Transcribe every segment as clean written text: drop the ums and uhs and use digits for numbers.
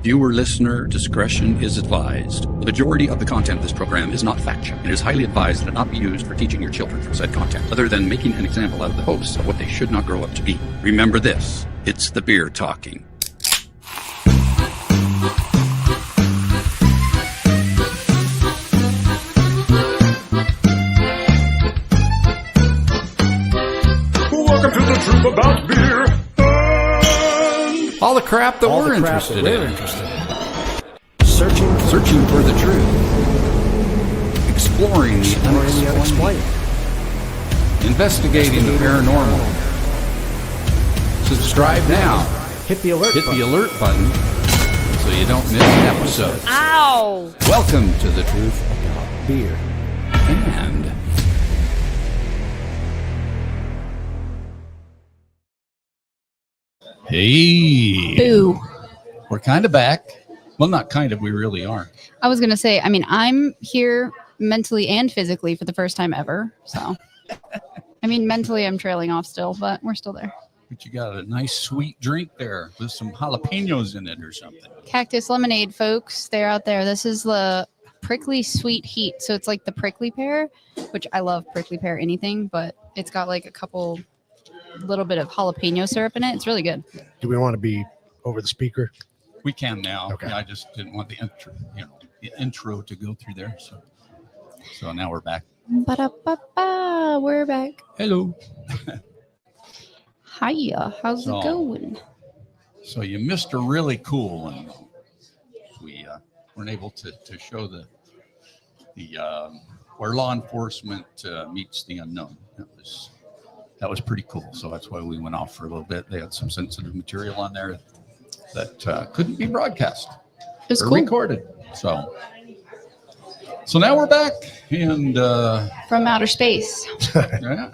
Viewer listener discretion is advised. The majority of the content of this program is not factual. It is highly advised that it not be used for teaching your children from said content, other than making an example out of the hosts of what they should not grow up to be. Remember this, it's the beer talking. Welcome to the truth about beer. All the crap that we're interested in. Searching for the truth. Exploring the unexplained. Investigating the paranormal. Subscribe now. Hit the alert button so you don't miss an episode. Ow! Welcome to the truth about beer. And hey, Boo. we're kind of back. Well, not kind of, we really are. I was going to say, I mean, I'm here mentally and physically for the first time ever. So, I mean, mentally I'm trailing off still, but we're still there. But you got a nice sweet drink there with some jalapenos in it or something. Cactus lemonade, folks. They're out there. This is the prickly sweet heat. So it's like the prickly pear, which I love prickly pear anything, but it's got like a little bit of jalapeno syrup in it. It's really good. Do we want to be over the speaker? We can now. Okay. I just didn't want the intro to go through there. So now we're back. Ba-da-ba-ba, we're back. Hello. Hiya, how's it going? So you missed a really cool one. We weren't able to show the where law enforcement meets the unknown. That was pretty cool. So that's why we went off for a little bit. They had some sensitive material on there that couldn't be broadcast It's or cool. recorded. So now we're back and From outer space. yeah.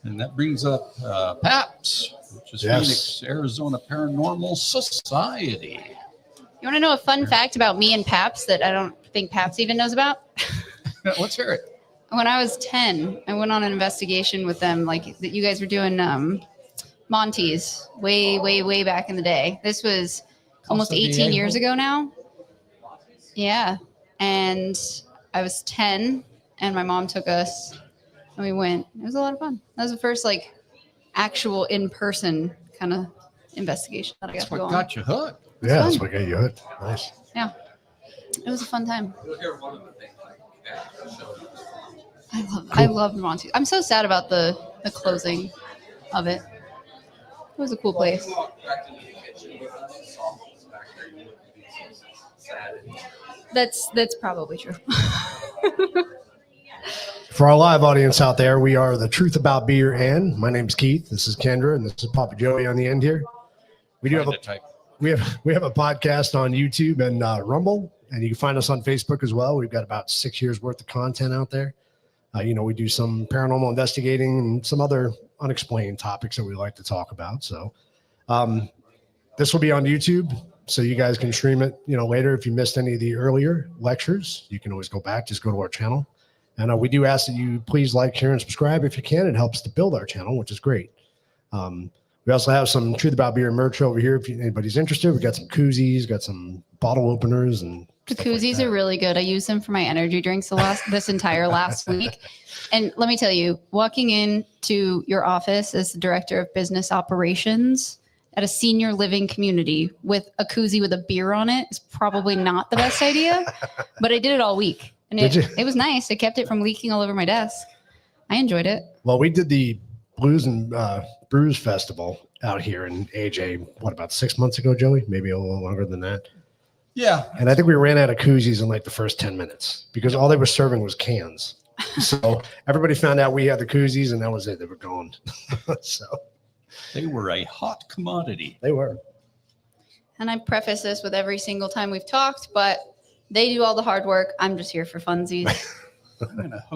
And that brings up PAPS, which is Phoenix, Arizona Paranormal Society. You want to know a fun fact about me and Paps that I don't think Paps even knows about? Let's hear it. When I was 10, I went on an investigation with them, like that you guys were doing Monty's way back in the day. This was almost 18 years ago now. Yeah. And I was 10 and my mom took us and we went. It was a lot of fun. That was the first like actual in-person kind of investigation that I got to go on. Got you hooked. Yeah, that's what got you hooked. Nice. Yeah. It was a fun time. I love Monty. I'm so sad about the closing of it. It was a cool place. That's probably true. For our live audience out there, we are the Truth About Beer, and my name's Keith. This is Kendra, and this is Papa Joey on the end here. We have a podcast on YouTube and Rumble, and you can find us on Facebook as well. We've got about 6 years worth of content out there. We do some paranormal investigating and some other unexplained topics that we like to talk about. So this will be on YouTube, so you guys can stream it, later. If you missed any of the earlier lectures, you can always go back. Just go to our channel. And we do ask that you please like, share, and subscribe if you can. It helps to build our channel, which is great. We also have some Truth About Beer merch over here if anybody's interested. We got some koozies, got some bottle openers, and the koozies are really good. I use them for my energy drinks this entire last week. And let me tell you, walking into your office as the director of business operations at a senior living community with a koozie with a beer on it is probably not the best idea. But I did it all week. And it was nice. It kept it from leaking all over my desk. I enjoyed it. Well, we did the Blues and Brews Festival out here in AJ, about 6 months ago, Joey? Maybe a little longer than that. Yeah. And I think we ran out of koozies in like the first 10 minutes because all they were serving was cans. So everybody found out we had the koozies and that was it. They were gone. So they were a hot commodity. They were. And I preface this with every single time we've talked, but they do all the hard work. I'm just here for funsies.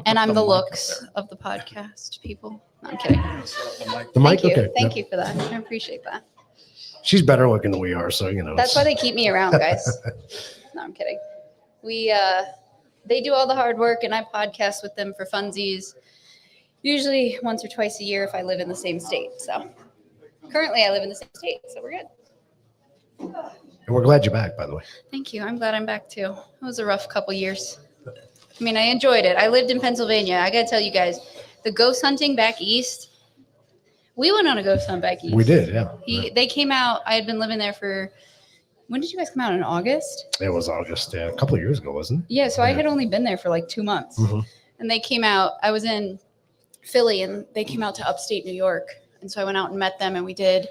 And I'm the looks of the podcast, people. No, I'm kidding. The mic? Thank you. Okay. Thank you for that. I appreciate that. She's better looking than we are, so That's why they keep me around, guys. No, I'm kidding. They do all the hard work, and I podcast with them for funsies. Usually once or twice a year if I live in the same state. So currently I live in the same state, so we're good. And we're glad you're back, by the way. Thank you. I'm glad I'm back too. It was a rough couple years. I mean, I enjoyed it. I lived in Pennsylvania. I got to tell you guys, the ghost hunting back east, we went on a ghost hunt back east. We did, yeah. They came out. I had been living there for, when did you guys come out? In August? It was August, yeah, a couple of years ago, wasn't it? Yeah, so I had only been there for like 2 months. Mm-hmm. And they came out. I was in Philly, and they came out to upstate New York. And so I went out and met them, and we did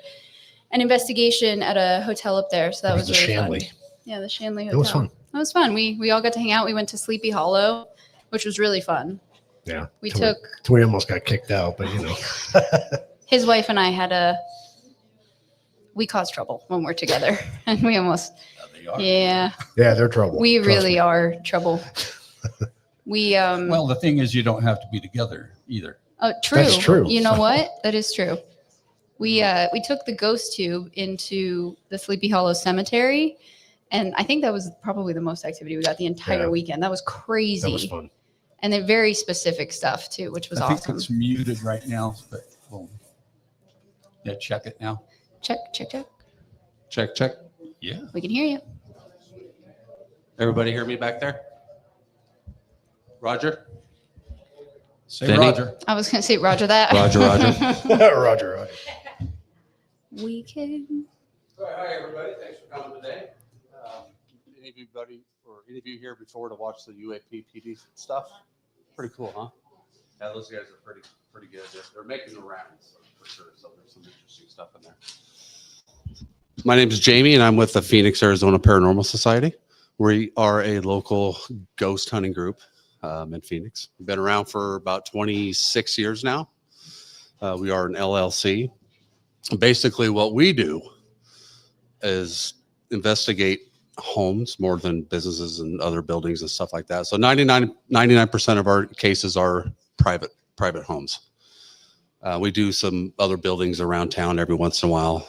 an investigation at a hotel up there. So that was the really Shanley. fun. Yeah, the Shanley Hotel. It was fun. It was fun. We all got to hang out. We went to Sleepy Hollow, which was really fun. Yeah. We almost got kicked out, but you know. His wife and I we cause trouble when we're together, and we almost, yeah, they're trouble. we Trust really me. are trouble. Well, the thing is, you don't have to be together either. Oh, true. That's true. You know what? That is true. We took the ghost tube into the Sleepy Hollow Cemetery, and I think that was probably the most activity we got the entire weekend. That was crazy. That was fun. And they're very specific stuff too, which was I awesome. think it's muted right now, but check it now. Check. Check. Yeah. We can hear you. Everybody hear me back there? Roger? Say Vinny? Roger. I was going to say Roger that. Roger. Roger. We can. Hi, everybody. Thanks for coming today. Any of you here before to watch the UAP PD stuff? Pretty cool, huh? Yeah, those guys are pretty good. They're making the rounds for sure, so there's some interesting stuff in there. My name is Jamie, and I'm with the Phoenix, Arizona Paranormal Society. We are a local ghost hunting group in Phoenix. We've been around for about 26 years now. We are an LLC. Basically, what we do is investigate homes more than businesses and other buildings and stuff like that. So 99% of our cases are private homes. We do some other buildings around town every once in a while.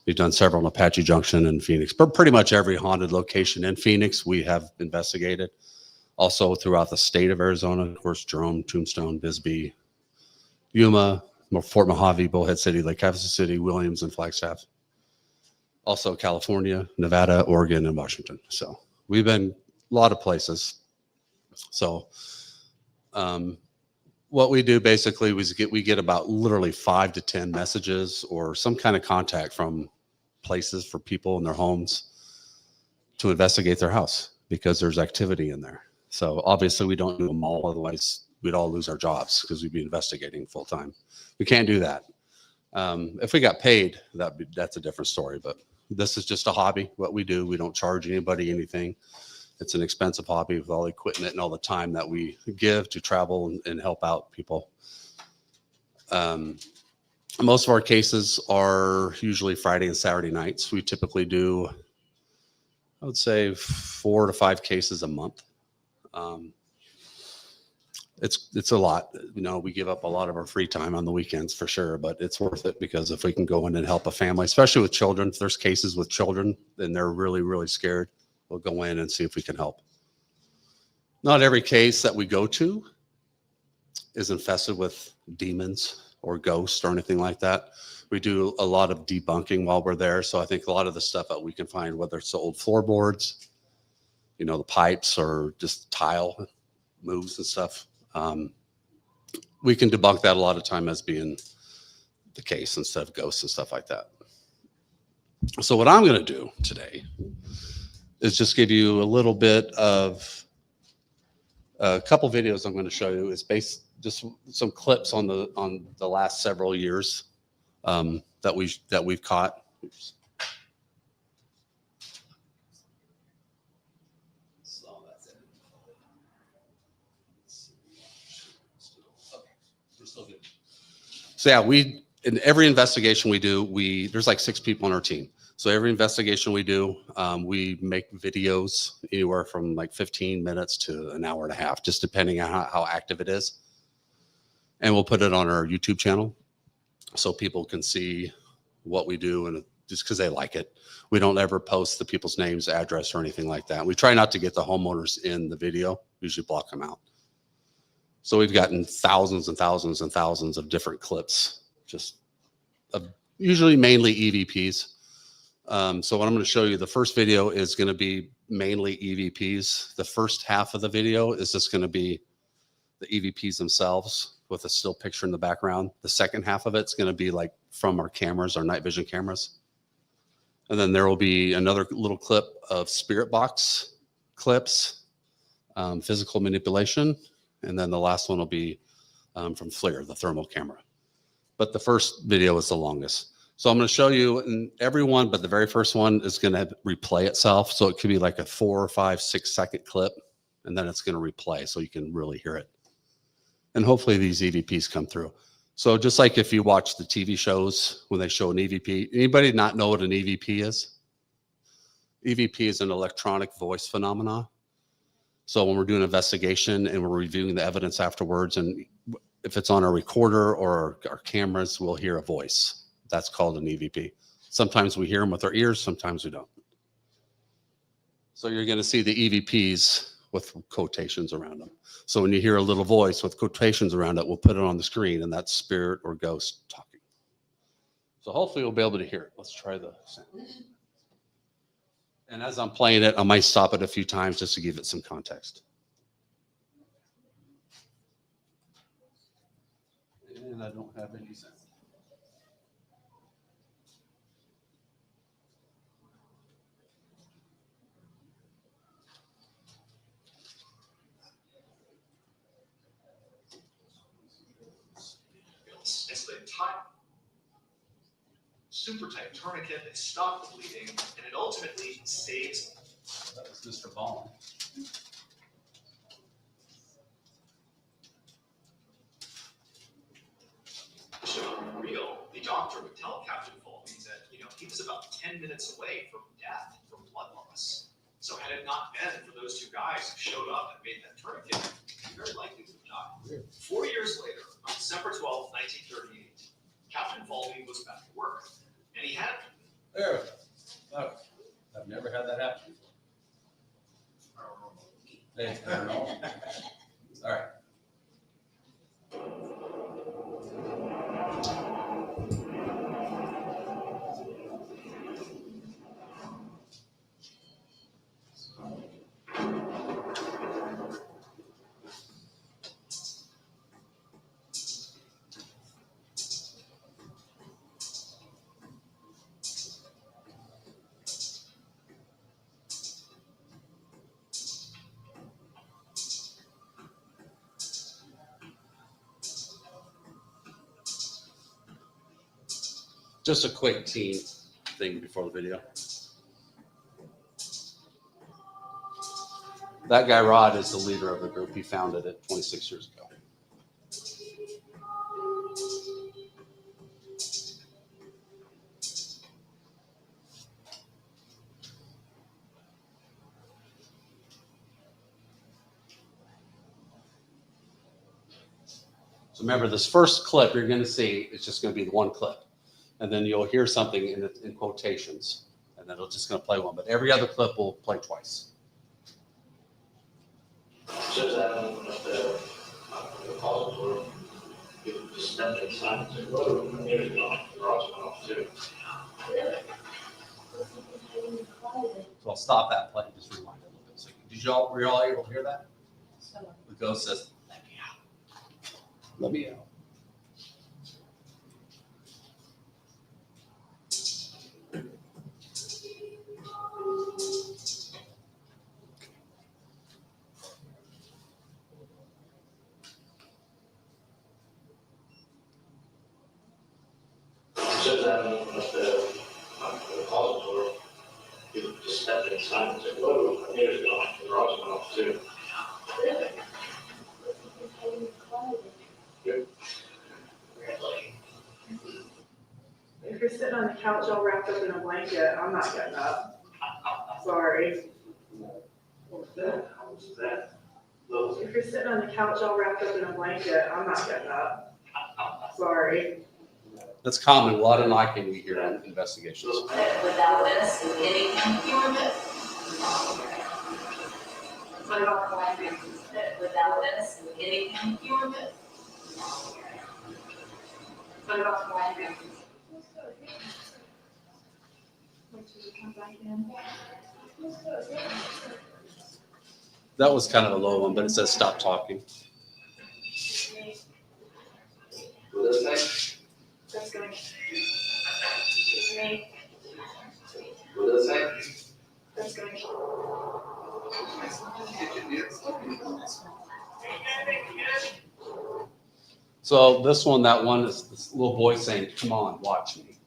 We've done several in Apache Junction and Phoenix, but pretty much every haunted location in Phoenix we have investigated. Also throughout the state of Arizona, of course, Jerome, Tombstone, Bisbee, Yuma, Fort Mojave, Bullhead City, Lake Havasu City, Williams, and Flagstaff. Also California, Nevada, Oregon, and Washington. So we've been a lot of places. So what we do basically is we get about literally 5 to 10 messages or some kind of contact from places for people in their homes to investigate their house because there's activity in there. So obviously we don't do them all, otherwise we'd all lose our jobs because we'd be investigating full time. We can't do that. If we got paid, that's a different story, but this is just a hobby, what we do. We don't charge anybody anything. It's an expensive hobby with all the equipment and all the time that we give to travel and help out people. Most of our cases are usually Friday and Saturday nights. We typically do, I would say, 4 to 5 cases a month. It's a lot. You know, we give up a lot of our free time on the weekends for sure, but it's worth it because if we can go in and help a family, especially with children, if there's cases with children and they're really, really scared, we'll go in and see if we can help. Not every case that we go to is infested with demons or ghosts or anything like that. We do a lot of debunking while we're there. So I think a lot of the stuff that we can find, whether it's the old floorboards, you know, the pipes or just tile moves and stuff, we can debunk that a lot of time as being the case instead of ghosts and stuff like that. So what I'm going to do today is just give you a little bit of a couple videos I'm going to show you. It's just some clips on the last several years that we've caught. Oops. So yeah, in every investigation we do, there's like 6 people on our team. So every investigation we do, we make videos anywhere from like 15 minutes to an hour and a half, just depending on how active it is. And we'll put it on our YouTube channel so people can see what we do, and just because they like it. We don't ever post the people's names, address, or anything like that. We try not to get the homeowners in the video, usually block them out. So we've gotten thousands and thousands and thousands of different clips, just usually mainly EVPs. So what I'm going to show you, the first video is going to be mainly EVPs. The first half of the video is just going to be the EVPs themselves with a still picture in the background. The second half of it's going to be like from our cameras, our night vision cameras. And then there will be another little clip of spirit box clips, physical manipulation. And then the last one will be from FLIR, the thermal camera. But the first video is the longest. So I'm going to show you in every one, but the very first one is going to replay itself. So it could be like a 4, 5, 6 second clip, and then it's going to replay so you can really hear it. And hopefully these EVPs come through. So just like if you watch the TV shows when they show an EVP, anybody not know what an EVP is? EVP is an electronic voice phenomena. So when we're doing an investigation and we're reviewing the evidence afterwards, and if it's on a recorder or our cameras, we'll hear a voice. That's called an EVP. Sometimes we hear them with our ears, sometimes we don't. So you're going to see the EVPs with quotations around them. So when you hear a little voice with quotations around it, we'll put it on the screen, and that's spirit or ghost talking. So hopefully you'll be able to hear it. Let's try the sound. And as I'm playing it, I might stop it a few times just to give it some context. And I don't have any sound. It's the super tight tourniquet that stops the bleeding, and it ultimately saves. That was Mr. Ballin. Real. The doctor would tell Captain Foley that he was about 10 minutes away from death from blood loss. So had it not been for those two guys who showed up and made that tourniquet, he very likely would have died. 4 years later, on December 12, 1938, Captain Foley was back to work, and he had. There. Oh, I've never had that happen before. Hey, paranormal. All right. Just a quick team thing before the video. That guy, Rod, is the leader of the group. He founded it 26 years ago. So remember, this first clip you're going to see is just going to be the one clip. And then you'll hear something in quotations, and then it'll just going to play one. But every other clip will play twice. Says that the causes were just stepped inside and said, "Whoa, there's not the rods went off too." So I'll stop that play and just rewind it a little bit. So were you all able to hear that? The ghost says, "Let me out. Let me out." Says that the causes were just stepped inside and said, "Whoa, there's not the rods went off too." If you're sitting on the couch all wrapped up in a blanket, I'm not getting up. Sorry. What's that? What's that? If you're sitting on the couch all wrapped up in a blanket, I'm not getting up. Sorry. That's common. A lot of knocking we hear in investigations. Without this, anything you were missing. What about the library? Without this, anything you were missing. What about the library? That was kind of a low one, but it says stop talking. That's going. It's me. That's going. So this one, that one is this little boy saying, "Come on, watch me."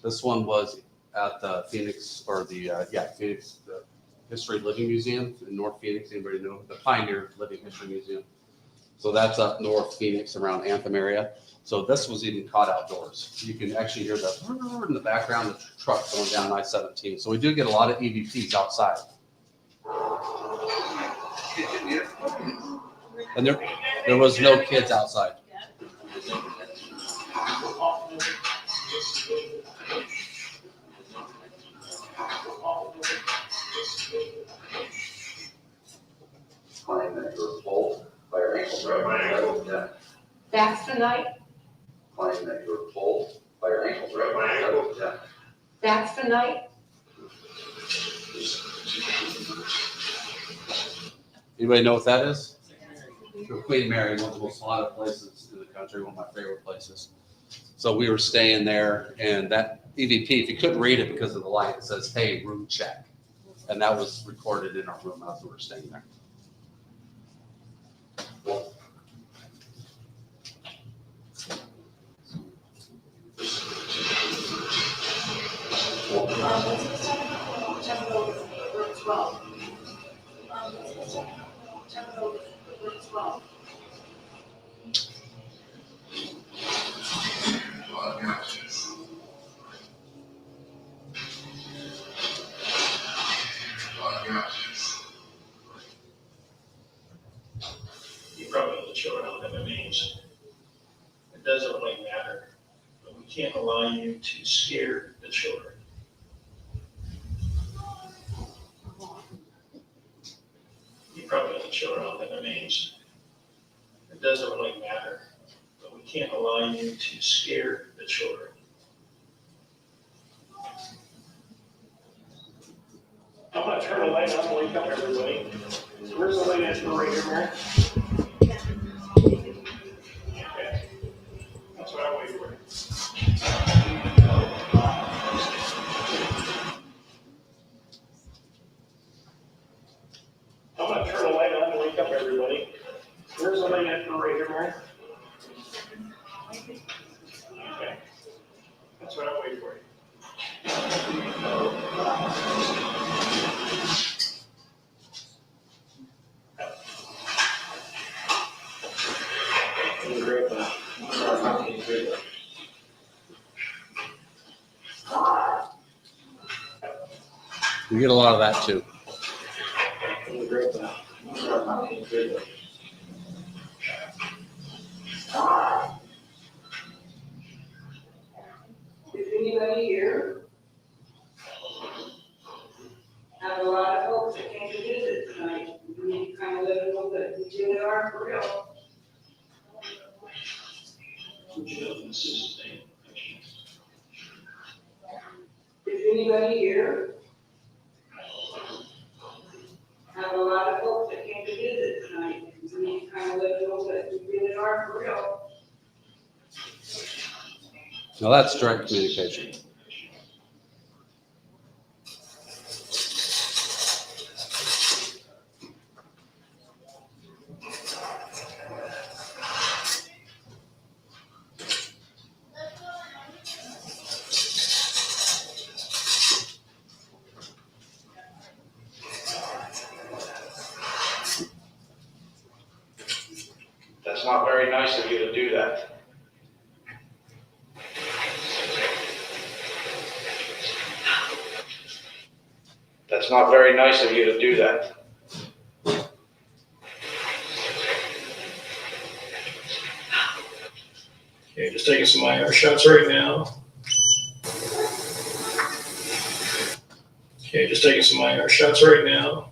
This one was at the Phoenix, or the Phoenix the History Living Museum in North Phoenix. Anybody know the Pioneer Living History Museum? So that's up North Phoenix around Anthem area. So this was even caught outdoors. You can actually hear the in the background, the truck going down I-17. So we do get a lot of EVPs outside. And there was no kids outside. Claim that you were pulled by your ankles right now. That's the night. Claim that you were pulled by your ankles right now. That's the night. Anybody know what that is? Queen Mary, one of the most haunted places in the country, one of my favorite places. So we were staying there, and that EVP, if you couldn't read it because of the light, it says, "Hey, room check." And that was recorded in our room as we were staying there. You probably know the children don't have their names. It doesn't really matter, but we can't allow you to scare the children. You probably know the children don't have their names. It doesn't really matter, but we can't allow you to scare the children. I'm gonna turn the light on, wake up everybody. Where's the light at right here, Mary? Okay. That's what I wait for. I'm gonna turn the light on and wake up everybody. Where's the light at right here, Mary? Okay. That's what I wait for. We get a lot of that too. Is anybody here? Have a lot of folks that came to visit tonight. We need to kind of let them know that we really are for real. Would you know this is his name? Is anybody here? Have a lot of folks that came to visit tonight. We need to kind of let them know that we really are for real. Now that's direct communication. That's not very nice of you to do that. That's not very nice of you to do that. Okay, just taking some IR shots right now. Okay, just taking some IR shots right now.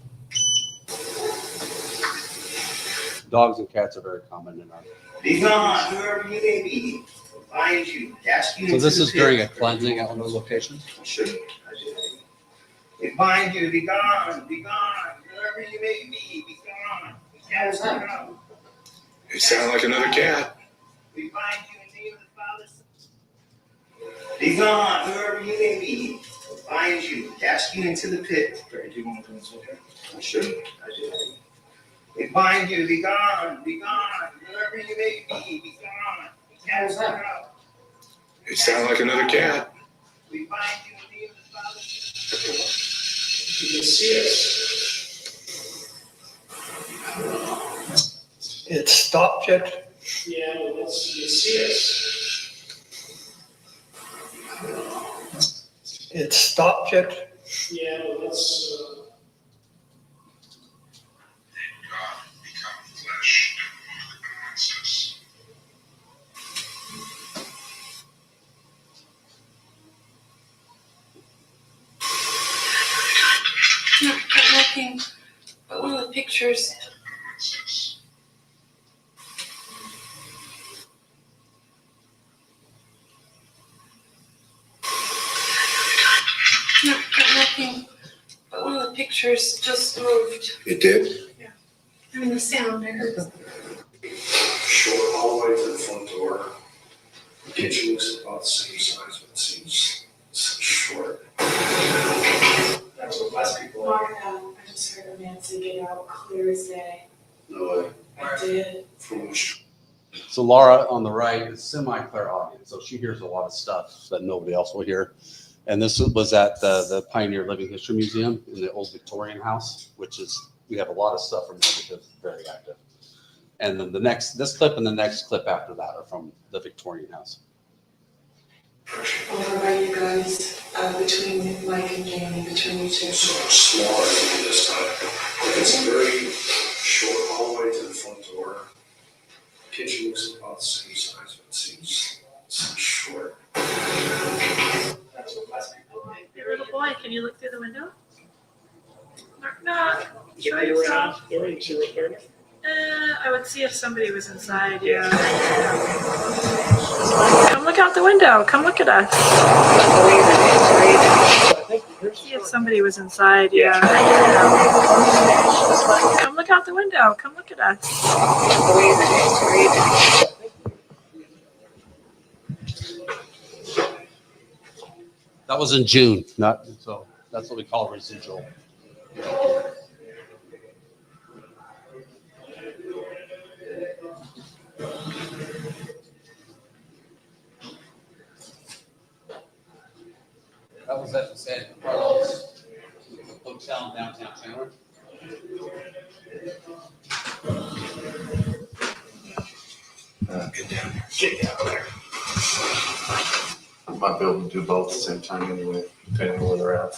Dogs and cats are very common in our. Be gone, whoever you may be, find you, ask you. So this is during a cleansing at one of the locations? Sure. We bind you to be gone, wherever you may be gone. We cast you out. You sound like another cat. We bind you in the name of the Father. Be gone, whoever you may be. We bind you, cast you into the pit. Do you want to do this with her? I should. I did. We bind you to be gone, wherever you may be gone. We cast you out. You sound like another cat. We bind you in the name of the Father. You can see us. It stopped yet? Yeah, well, you see us. It stopped yet? Yeah, well, God become flesh and walk amongst us. Not looking, but one of the pictures. Not looking, but one of the pictures just moved. It did? I mean, the sound I heard. short hallway to the front door. The kitchen looks about the same size, but it seems short. That's what last people like. Mark, I just heard a man say get out clear as day. No way. I did. From which So Laura on the right is semi-clairaudient, so she hears a lot of stuff that nobody else will hear. And this was at the Pioneer Living History Museum in the old Victorian house, which is, we have a lot of stuff from there because it's very active. And then this clip and the next clip after that are from the Victorian house. Over by you guys, between Mike and Jamie, between you two. so much smaller than this time. It's a very short hallway to the front door. Kitchen looks about the same size, but it seems short. That's what last people like. Hey, little boy, can you look through the window? Knock, knock. Show yourself. I would see if somebody was inside, yeah. Come look out the window. Come look at us. See if somebody was inside, yeah. Come look out the window. Come look at us. That was in June, so that's what we call residual. That was at the San Carlos Hotel in downtown Chandler. Get down there. Get down there. Might be able to do both at the same time anyway, depending on where they're at.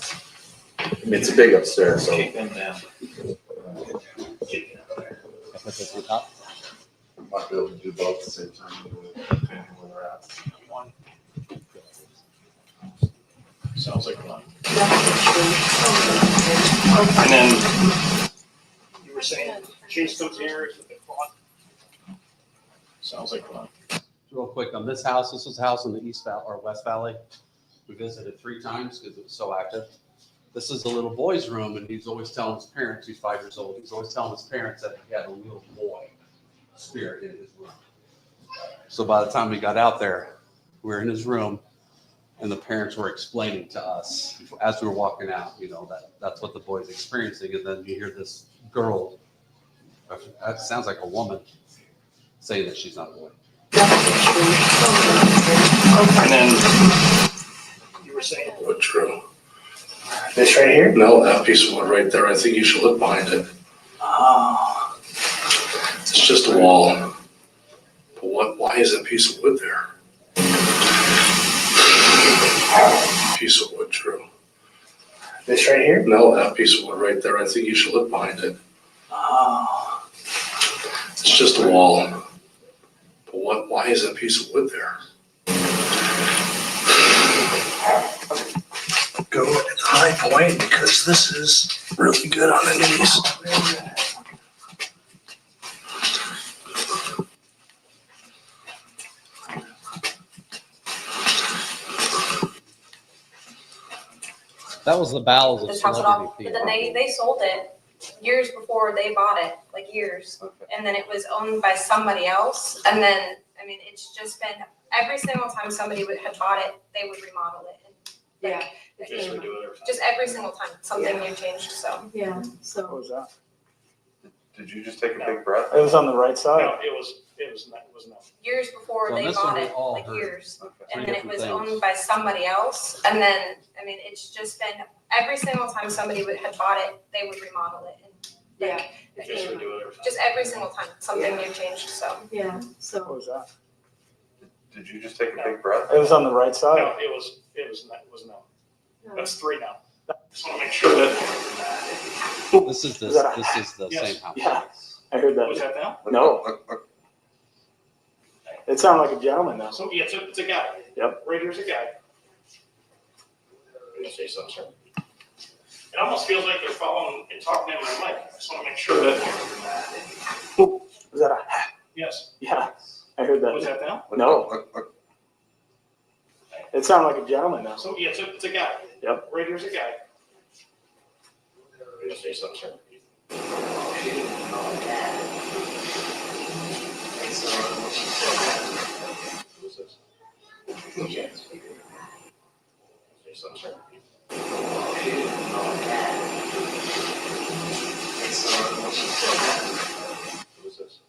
I mean, it's a big upstairs, so. Kick them down. Get down there. I put this on top. Might be able to do both at the same time anyway, depending on where they're at. Sounds like fun. And then you were saying chase those areas with the quad. Sounds like fun. Real quick on this house, this was a house in the East Valley or West Valley. We visited 3 times because it was so active. This is the little boy's room, and he's always telling his parents, he's 5 years old, he's always telling his parents that he had a little boy spirit in his room. So by the time we got out there, we were in his room, and the parents were explaining to us as we were walking out, that's what the boy's experiencing. And then you hear this girl, that sounds like a woman, saying that she's not a boy. And then you were saying wood true. This right here? No, that piece of wood right there. I think you should look behind it. Oh. It's just a wall. But why is that piece of wood there? Piece of wood true. This right here? No, that piece of wood right there. I think you should look behind it. Oh. It's just a wall. Why is that piece of wood there? Go at the high point because this is really good on the knees. That was the bowels of This house at all, celebrity but then they sold it years before they bought it, like years. And then it was owned by somebody else. And then, I mean, it's just been, every single time somebody had bought it, they would remodel it. And, like, just every single time, something new changed, so. Yeah, What so. was that? Did you just take a big breath? It was on the right side. No, it was no. Years before So they this bought one we it, all like heard. years. Three And then it different was things. owned by somebody else. And then, I mean, it's just been, every single time somebody had bought it, they would remodel it. And, Yeah. like, Just we do it every time. just every single time, something new changed, so. Yeah, What so. was that? Did you just take a big breath? It was on the right No, side. it was no. That's 3 now. Just want to make sure that. This is the Yes. same house. Yeah, I heard Was that. that now? No, it sounded like a gentleman now. So, yeah, it's a guy. Yep. Right here's a guy. I'm gonna say something, sir. It almost feels like they're following and talking in my mic. I just want to make sure that. Was that a? Yes. Yeah, I heard Was that. that now? No, it sounded like a gentleman now. So, yeah, it's a guy. Yep. Right here's a guy. I'm gonna say something, sir. Who's this? Say something, sir. Who's this?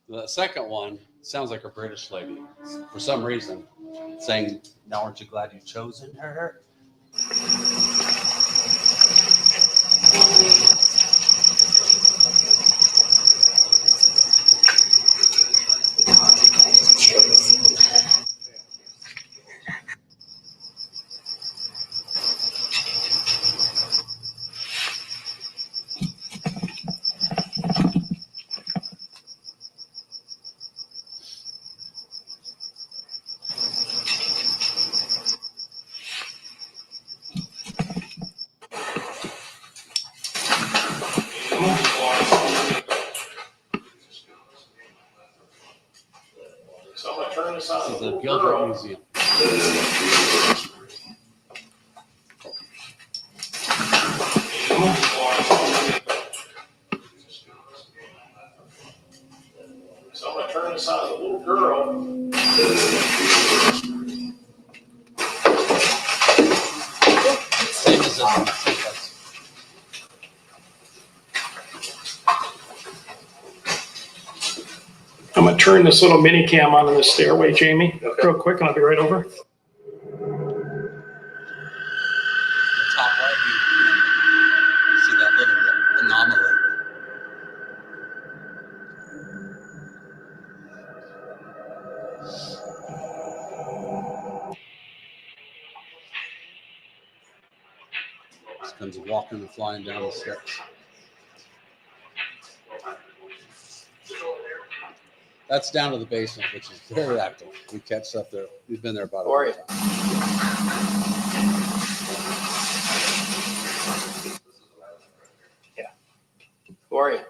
The second one sounds like a British lady for some reason, saying, "Now aren't you glad you've chosen her?" So I'm gonna turn this on. This is the Gilbert Museum. So I'm gonna turn this on. The little girl. Same as this. I'm gonna turn this little mini cam onto the stairway, Jamie, real quick, and I'll be right over. The top right, you see that little anomaly. Just comes walking and flying down the steps. That's down to the basement, which is very active. We catch stuff there. We've been there about a Or- week. Who are you?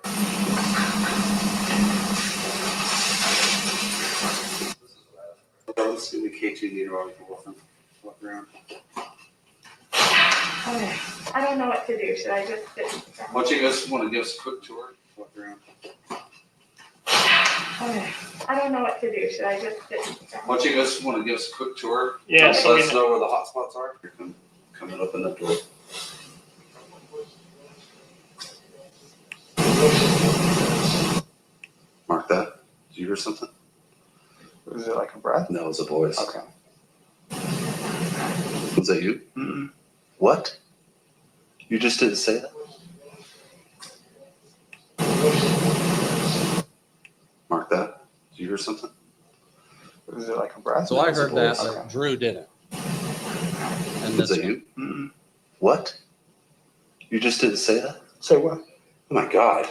Let's see the KT meter on walk around. Okay, I don't know what to do. Should I just sit? Why don't you guys want to give us a quick tour? Walk around. Okay, I don't know what to do. Should I just sit? Why don't you guys want to give us a quick tour? Yeah, Just so let we us know where the hot spots are. You're coming up in the door. Mark that. Did you hear something? Was it like a breath? No, it was a voice. Okay. Was that you? Mm-mm. What? You just didn't say that? Mark that. Did you hear something? Was it like a breath? So No, I it was a heard that, voice. but Drew didn't. And Was this that one. Mm-mm. What? You just didn't say that? Say what? Oh my God.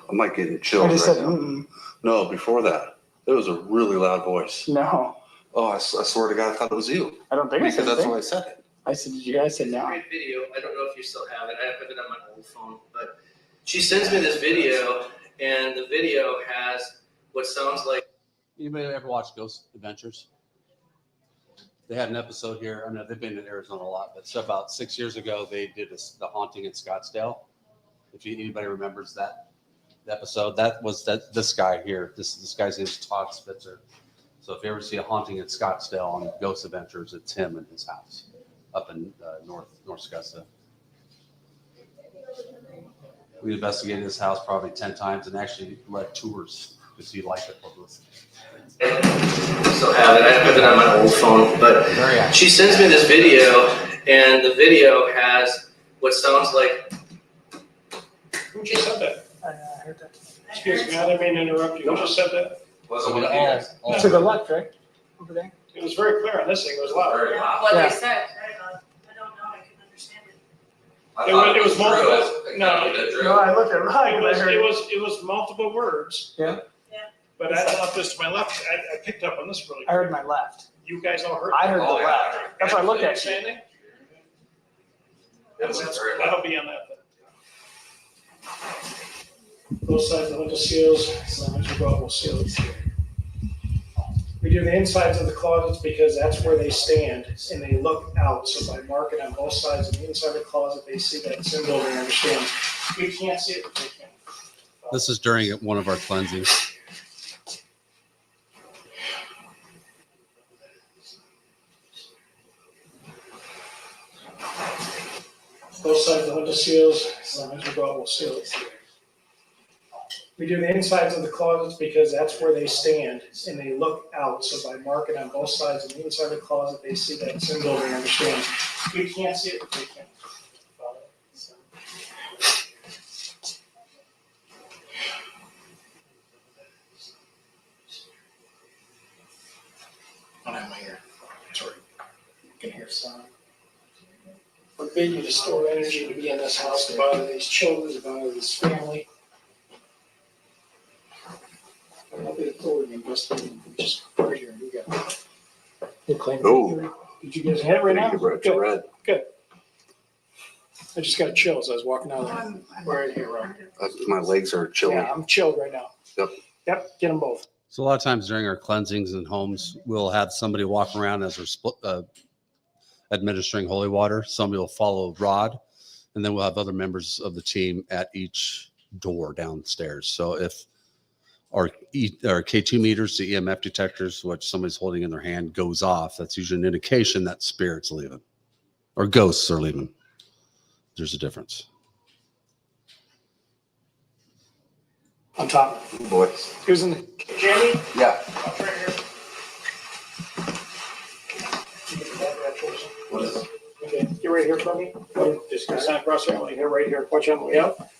I'm like getting chills I just right said, now. mm-mm. No, before that, there was a really loud voice. No. Oh, I swear to God, I thought it was you. I don't think I said Because that's anything. why I said it. I said, did you guys say no? Great video. I don't know if you still have it. I have it on my old phone, but she sends me this video, and the video has what sounds like. Anybody ever watch Ghost Adventures? They had an episode here. I know they've been in Arizona a lot, but it's about 6 years ago they did the haunting in Scottsdale. If anybody remembers that episode, that was this guy here. This guy's name is Todd Spitzer. So if you ever see a haunting in Scottsdale on Ghost Adventures, it's him in his house up in North Scottsdale. We investigated his house probably 10 times and actually led tours because he liked it publicly. I still have it. I have it on my old phone, but she sends me this video, and the video has what sounds like. Who just said that? I heard that. Excuse me, I didn't mean to interrupt you. Who just said that? Wasn't one of you guys. To the left, right? Over there. It was very clear on this thing. It was loud. Very loud. What Yeah. they said. I don't know, I couldn't understand it. It was multiple. No, No, I looked at right. it was multiple words. Yeah. But I don't know if this to my left. I picked up on this really I quick. heard my left. You guys all heard. I heard the Oh, yeah. left. That's why I looked at Say you. anything? It was very loud. That'll be on that. Both sides of the window seals, as long as you go out, we'll seal it. We do the insides of the closets because that's where they stand and they look out. So by marking on both sides of the inside of the closet, they see that symbol and understand. We can't see it, but they can. This is during one of our cleansings. Both sides of the window seals, as long as we go out, we'll seal it. We do the insides of the closets because that's where they stand and they look out. So by marking on both sides of the inside of the closet, they see that symbol and understand. We can't see it, but they can. I don't have my ear. Sorry. You can hear sound. Forbid you to store energy to be in this house, to bother these children, to bother this family. I don't be authority investigating, just right here, you got it. They claim. Oh. Did you guys have it right now? Good. Red. Good. I just got chills. I was walking out there. Right here, right? My legs are chilly. Yeah, I'm chilled right now. Yep. Yep, get them both. So a lot of times during our cleansings in homes, we'll have somebody walk around as we're administering holy water. Somebody will follow Rod, and then we'll have other members of the team at each door downstairs. So if our K2 meters, the EMF detectors, which somebody's holding in their hand, goes off, that's usually an indication that spirits leaving or ghosts are leaving. There's a difference. On top. Boy. Who's in the, Jamie? Yeah. Up right here. What is it? Okay, get right here from me. Just gonna sign across the way here, right here. Watch on the way up.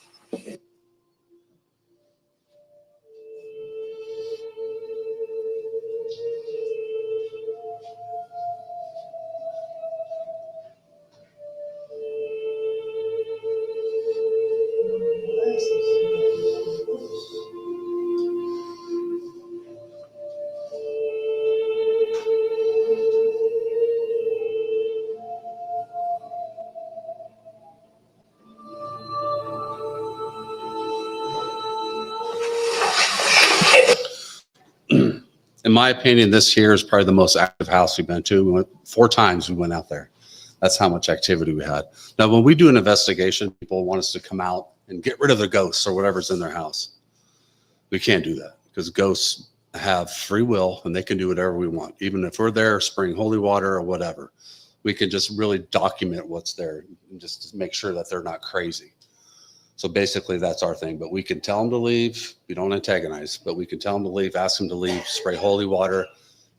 In my opinion, this year is probably the most active house we've been to. We went 4 times. We went out there. That's how much activity we had. Now, when we do an investigation, people want us to come out and get rid of their ghosts or whatever's in their house. We can't do that because ghosts have free will and they can do whatever we want. Even if we're there spraying holy water or whatever, we can just really document what's there and just make sure that they're not crazy. So basically that's our thing, but we can tell them to leave. We don't antagonize, but we can tell them to leave, ask them to leave, spray holy water,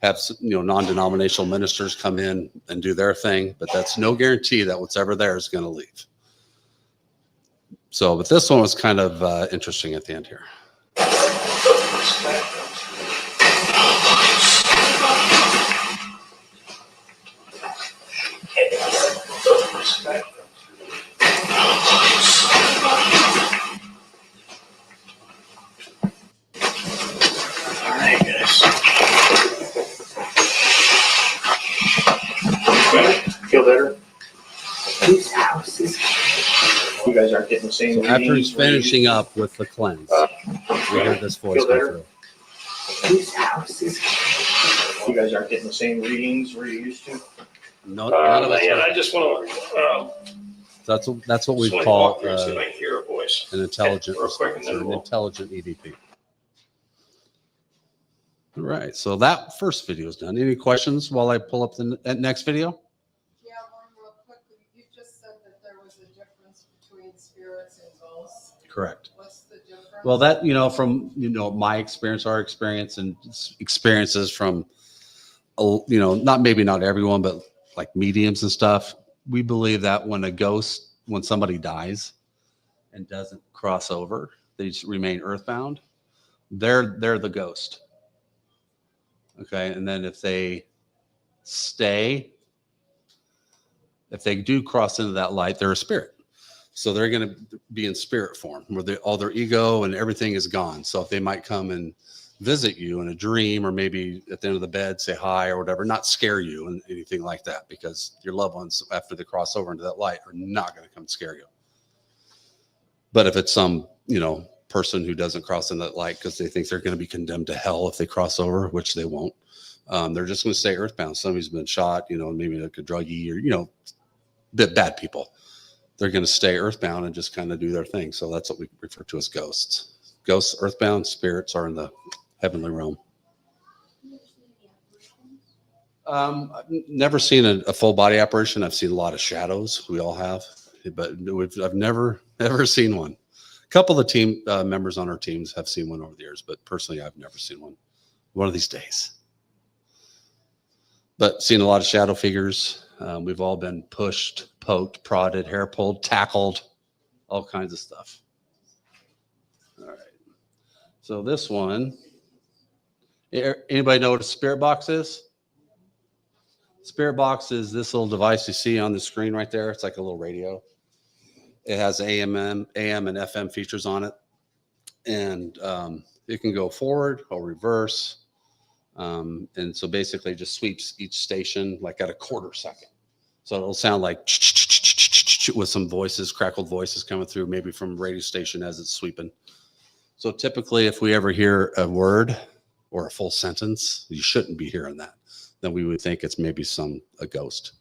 have, non-denominational ministers come in and do their thing, but that's no guarantee that what's ever there is going to leave. So, but this one was kind of interesting at the end here. Feel better? Whose house is? You guys aren't getting the same. So after he's readings where you finishing used up with the cleanse, to. we hear this voice Feel come better? through. Whose house is? You guys aren't getting the same readings where you used to. No, none of us Man, are. I just want to, That's what we just call walk through and see if I can hear a voice. an intelligent Real quick, and response then or an we'll- intelligent EVP. All right, so that first video is done. Any questions while I pull up the next video? Yeah, one real quick. You just said that there was a difference between spirits and ghosts. Correct. What's the difference? Well, that, from, my experience, our experience, and experiences from, not everyone, but like mediums and stuff. We believe that when somebody dies and doesn't cross over, they just remain earthbound. They're the ghost. Okay. And then if they do cross into that light, they're a spirit. So they're going to be in spirit form where all their ego and everything is gone. So if they might come and visit you in a dream, or maybe at the end of the bed, say hi or whatever, not scare you and anything like that, because your loved ones, after they cross over into that light, are not going to come scare you. But if it's some, person who doesn't cross in that light because they think they're going to be condemned to hell if they cross over, which they won't, they're just going to stay earthbound. Somebody's been shot, maybe like a druggie or, bad people. They're going to stay earthbound and just kind of do their thing. So that's what we refer to as ghosts. Ghosts, earthbound, spirits are in the heavenly realm. I've never seen a full body apparition. I've seen a lot of shadows. We all have, but I've never ever seen one. A couple of the team members on our teams have seen one over the years, but personally, I've never seen one. One of these days. But seen a lot of shadow figures. We've all been pushed, poked, prodded, hair pulled, tackled, all kinds of stuff. All right. So this one, anybody know what a spirit box is? Spirit box is this little device you see on the screen right there. It's like a little radio. It has AM and FM features on it. And it can go forward or reverse. And so basically just sweeps each station like at a quarter second. So it'll sound like with some voices, crackled voices coming through, maybe from a radio station as it's sweeping. So typically if we ever hear a word or a full sentence, you shouldn't be hearing that. Then we would think it's maybe a ghost.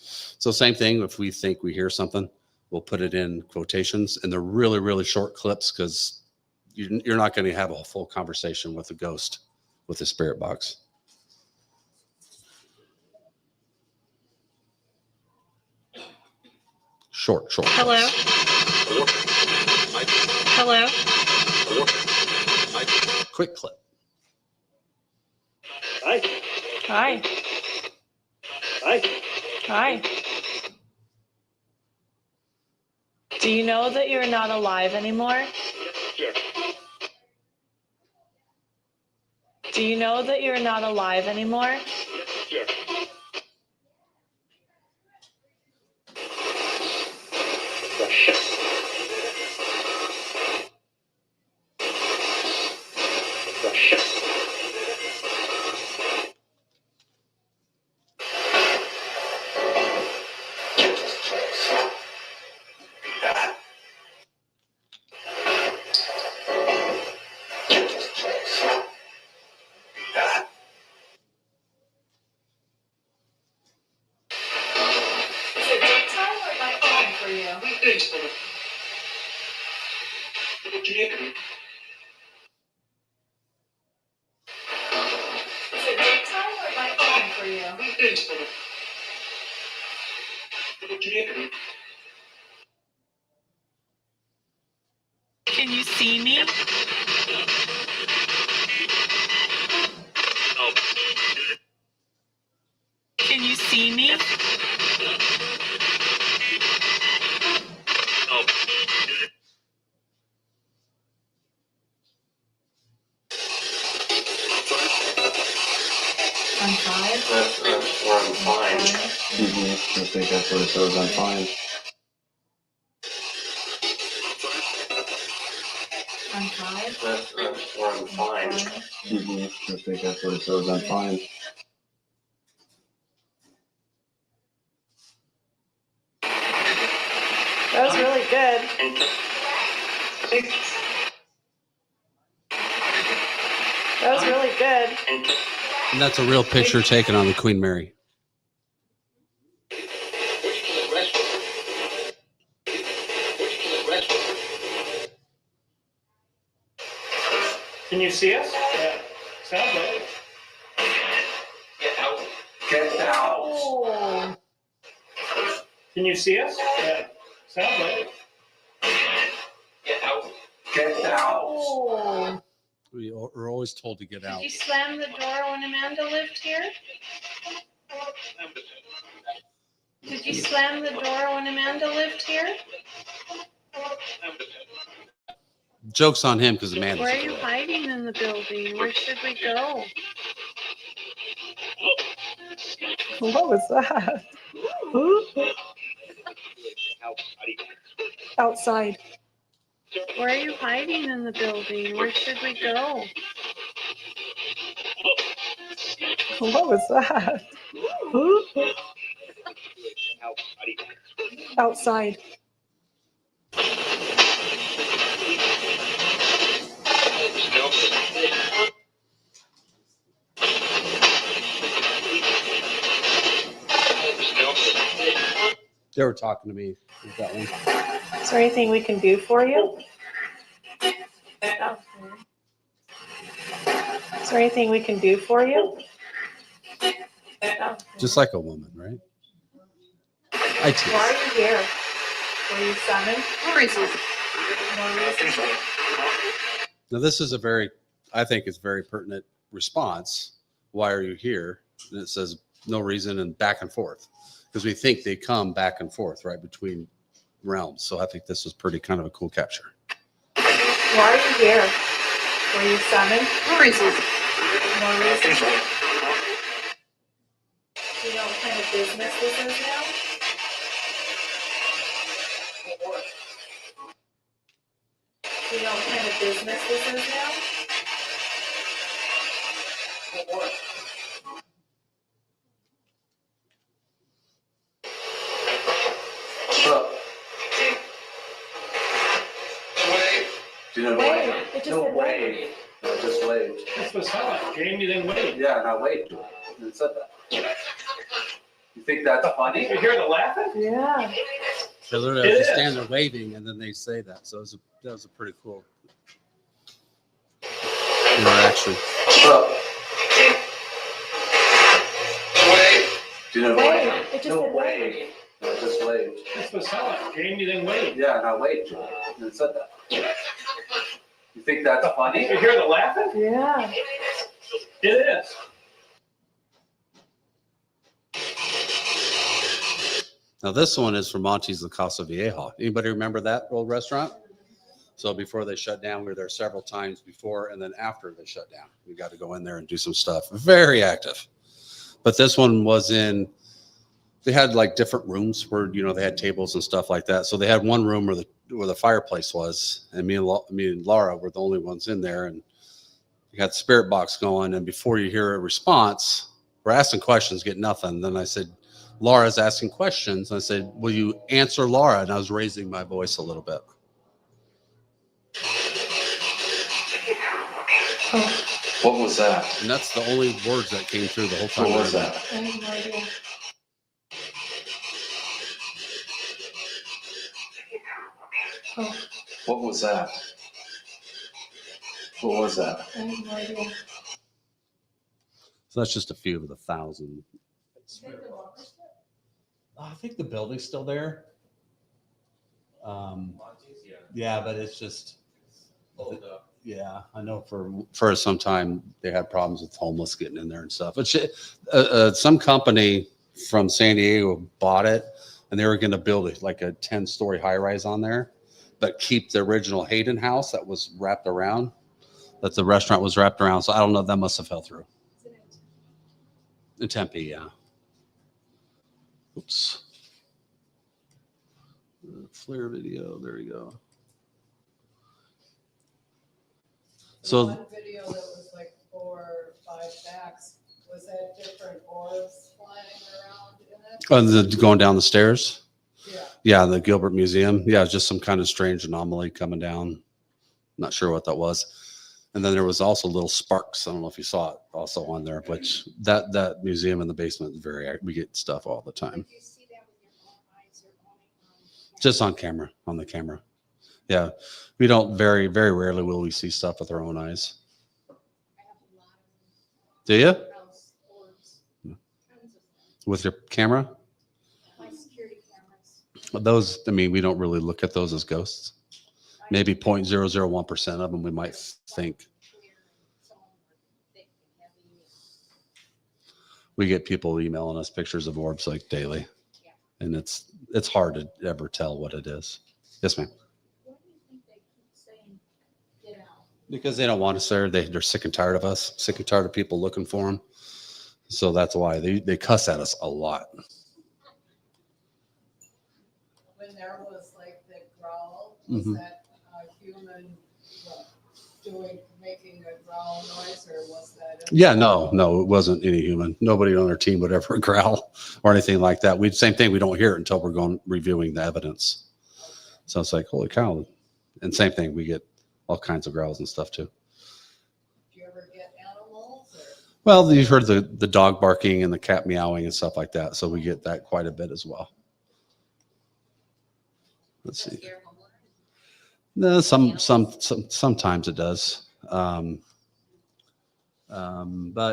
So same thing, if we think we hear something, we'll put it in quotations, and they're really, really short clips because you're not going to have a full conversation with a ghost with a spirit box. Short. Hello? Hello? Quick clip. Hi. Hi. Hi. Hi. Do you know that you're not alive anymore? Do you know that you're not alive anymore? Is it daytime or nighttime for you? Is it daytime or nighttime for you? Can you see me? Can you see me? I'm fine. That's where I'm fine. I think that's what it says. I'm fine. I'm fine. That's where I'm fine. I think that's what it says. I'm fine. good. That was really good. And that's a real picture taken on the Queen Mary. Can you see us? Yeah. Sounds like it. Get out. Get out. Oh. Can you see us? Yeah. Sounds like it. Get out. Get out. Oh. We're always told to get out. Did you slam the door when Amanda lived here? Did you slam the door when Amanda lived here? Joke's on him because Amanda's Where are a you girl. hiding in the building? Where should we go? What was that? Outside. Where are you hiding in the building? Where should we go? What was that? Outside. They were talking to me with that one. Is there anything we can do for you? Is there anything we can do for you? Just like a woman, right? I tease. Why are you here? Were you summoned? What reason? Now, this is I think it's very pertinent response. Why are you here? And it says no reason and back and forth. Because we think they come back and forth, right, between realms. So I think this is pretty kind of a cool capture. Why are you here? Were you summoned? What reason? No reason. Do you know what kind of business this is now? Do you know what kind of business this is now? Do you know Wait, what? it just No, said wave. No, just wave. That's what it sounded like. Jamie then wait. Yeah, and I waved. And it said that. You think that's funny? You hear the laughing? Yeah. They literally have to stand there waving, and then they say that. So that was a pretty cool interaction. Do you know Wait, what? it just No, said wave. No, just wave. That's what it sounded like. Jamie then wait. Yeah, and I waved. And it said that. You think that's funny? You hear the laughing? Yeah. It is. Now, this one is from Monty's La Casa Vieja. Anybody remember that old restaurant? So before they shut down, we were there several times before and then after they shut down. We got to go in there and do some stuff. Very active. But this one was they had like different rooms where, they had tables and stuff like that. So they had one room where the fireplace was, and me and Laura were the only ones in there, and you got the spirit box going. And before you hear a response, we're asking questions, get nothing. Then I said, Laura's asking questions. And I said, will you answer Laura? And I was raising my voice a little bit. What was that? And that's the only words that came through the whole time. What was that? I have no idea. What was that? What was that? I have no idea. So that's just a few of the 1,000. I think the building's still there. Yeah, but it's just old up. Yeah, I know for some time they had problems with homeless getting in there and stuff. But some company from San Diego bought it, and they were going to build it like a 10-story high-rise on there, but keep the original Hayden house that was wrapped around, that the restaurant was wrapped around. So I don't know. That must have fell through. In Tempe, yeah. Oops. Flare video. There you go. So one video that was like 4 or 5 backs, was that different orbs flying around in it? going down the stairs. Yeah. Yeah, the Gilbert Museum. Yeah, just some kind of strange anomaly coming down. Not sure what that was. And then there was also little sparks. I don't know if you saw it also on there, which that museum in the basement is we get stuff all the time. Did you see that with your own eyes or only Just on camera, on the camera. Yeah. We don't very rarely will we see stuff with our own eyes. I have a lot of Do you? house orbs, tons of them. With your camera? My security cameras. Those, I mean, we don't really look at those as ghosts. Maybe 0.001% of them we might think. We get people emailing us pictures of orbs like daily. And it's hard to ever tell what it is. Yes, ma'am. Why do you think they keep saying, get out? Because they don't want us there. They're sick and tired of us, sick and tired of people looking for them. So that's why they cuss at us a lot. When there was like the growl, was that a human making a growl noise, or was that? Yeah, no, it wasn't any human. Nobody on our team would ever growl or anything like that. Same thing. We don't hear it until we're going reviewing the evidence. So it's like, holy cow. And same thing. We get all kinds of growls and stuff too. Do you ever get animals? Or? Well, you've heard the dog barking and the cat meowing and stuff like that. So we get that quite a bit as well. Let's see. No, sometimes it does. But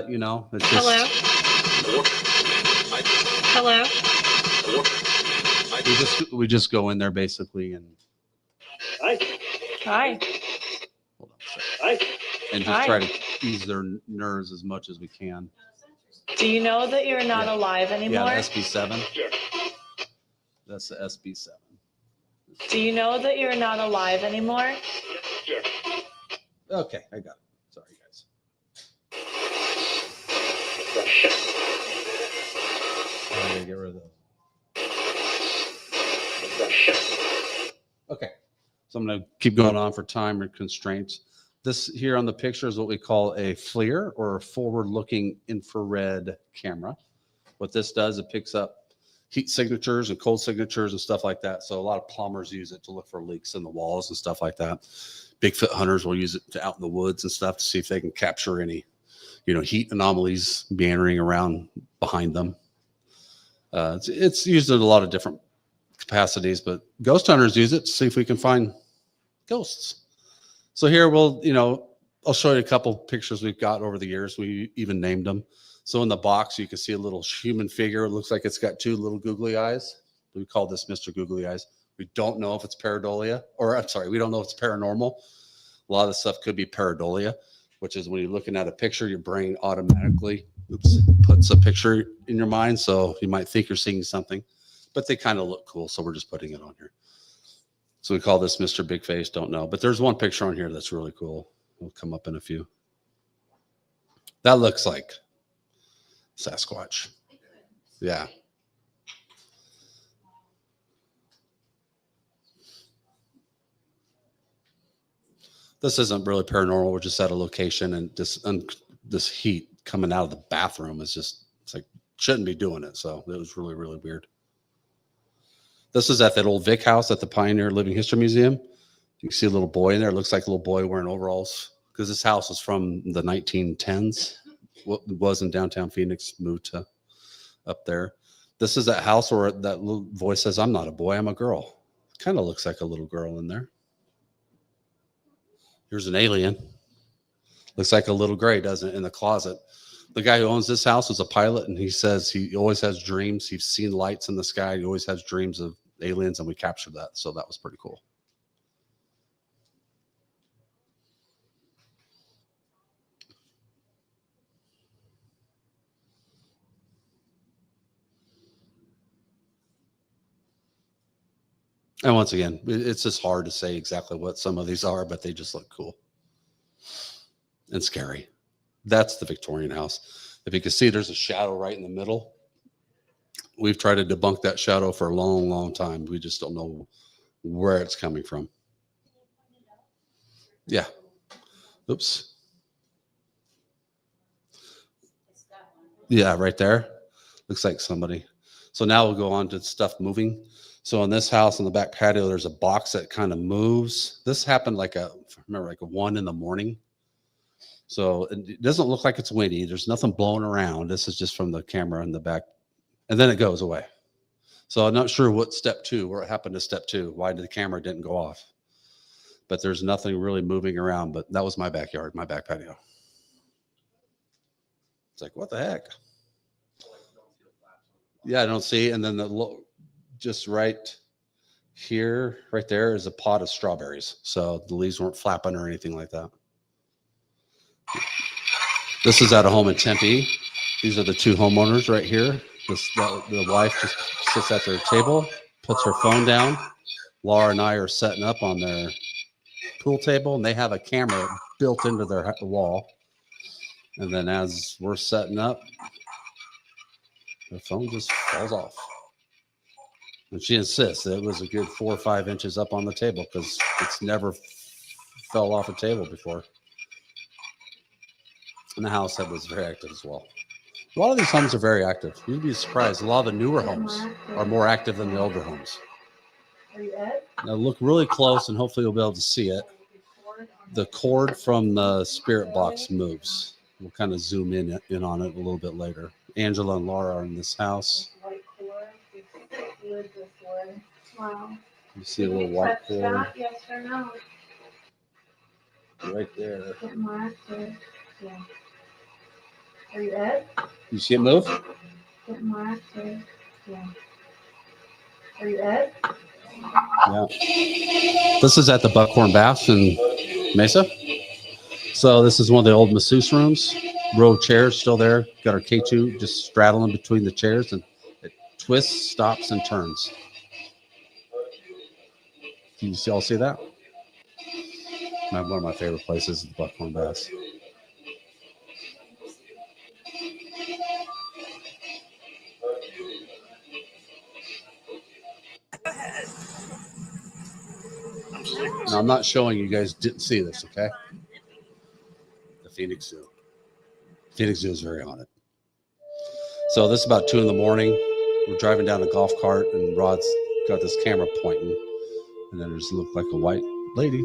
you know, it's just. Hello. We just go in there basically and. Hi. Hold on a second. And just try to ease their nerves as much as we can. Do you know that you're not alive anymore? Yeah, the SB7. That's the SB7. Do you know that you're not alive anymore? Okay, I got it. Sorry, guys. I'm gonna get rid of those. Okay, so I'm going to keep going on for time and constraints. This here on the picture is what we call a FLIR, or a forward-looking infrared camera. What this does, it picks up heat signatures and cold signatures and stuff like that. So a lot of plumbers use it to look for leaks in the walls and stuff like that. Bigfoot hunters will use it out in the woods and stuff to see if they can capture any, heat anomalies meandering around behind them. It's used in a lot of different capacities, but ghost hunters use it to see if we can find ghosts. So here I'll show you a couple pictures we've got over the years. We even named them. So in the box, you can see a little human figure. It looks like it's got two little googly eyes. We call this Mr. Googly Eyes. We don't know if it's pareidolia, we don't know if it's paranormal. A lot of the stuff could be pareidolia, which is when you're looking at a picture, your brain automatically puts a picture in your mind. So you might think you're seeing something, but they kind of look cool. So we're just putting it on here. So we call this Mr. Big Face, don't know. But there's one picture on here that's really cool. It'll come up in a few. That looks like Sasquatch. Yeah. This isn't really paranormal. We're just at a location, and this heat coming out of the bathroom is just, it's like, shouldn't be doing it. So it was really, really weird. This is at that old Vic house at the Pioneer Living History Museum. You can see a little boy in there. It looks like a little boy wearing overalls, because this house is from the 1910s. What was in downtown Phoenix, moved to up there. This is that house where that little voice says, "I'm not a boy, I'm a girl." Kind of looks like a little girl in there. Here's an alien. Looks like a little gray, doesn't it, in the closet. The guy who owns this house is a pilot, and he says he always has dreams. He's seen lights in the sky. He always has dreams of aliens, and we captured that. So that was pretty cool. And once again, it's just hard to say exactly what some of these are, but they just look cool and scary. That's the Victorian house. If you can see, there's a shadow right in the middle. We've tried to debunk that shadow for a long, long time. We just don't know where it's coming from. Yeah. Oops. Yeah, right there. Looks like somebody. So now we'll go on to stuff moving. So in this house on the back patio, there's a box that kind of moves. This happened like a 1 a.m. So it doesn't look like it's windy. There's nothing blowing around. This is just from the camera in the back. And then it goes away. So I'm not sure what step 2, where it happened to step 2, why the camera didn't go off. But there's nothing really moving around. But that was my backyard, my back patio. It's like, what the heck? Yeah, I don't see. And then just right here, right there is a pot of strawberries. So the leaves weren't flapping or anything like that. This is at a home in Tempe. These are the 2 homeowners right here. The wife just sits at their table, puts her phone down. Laura and I are setting up on their pool table, and they have a camera built into their wall. And then as we're setting up, the phone just falls off. And she insists that it was a good 4 or 5 inches up on the table because it's never fell off a table before. And the house that was very active as well. A lot of these homes are very active. You'd be surprised. A lot of the newer homes are more active than the older homes. Now look really close and hopefully you'll be able to see it. The cord from the spirit box moves. We'll kind of zoom in on it a little bit later. Angela and Laura are in this house. Wow. You see a little white cord Yes or no? right there. Get more active. Yeah. Are you Ed? You see it move? Get more active. Yeah. Are you Ed? Yeah. This is at the Buckhorn Bath in Mesa. So this is one of the old masseuse rooms. Row of chairs still there. Got our K2 just straddling between the chairs, and it twists, stops, and turns. Can you all see that? One of my favorite places is the Buckhorn Bath. Now, I'm not showing you guys didn't see this, okay? The Phoenix Zoo. Phoenix Zoo is very haunted. So this is about 2 a.m. We're driving down a golf cart, and Rod's got this camera pointing, and then there's looked like a white lady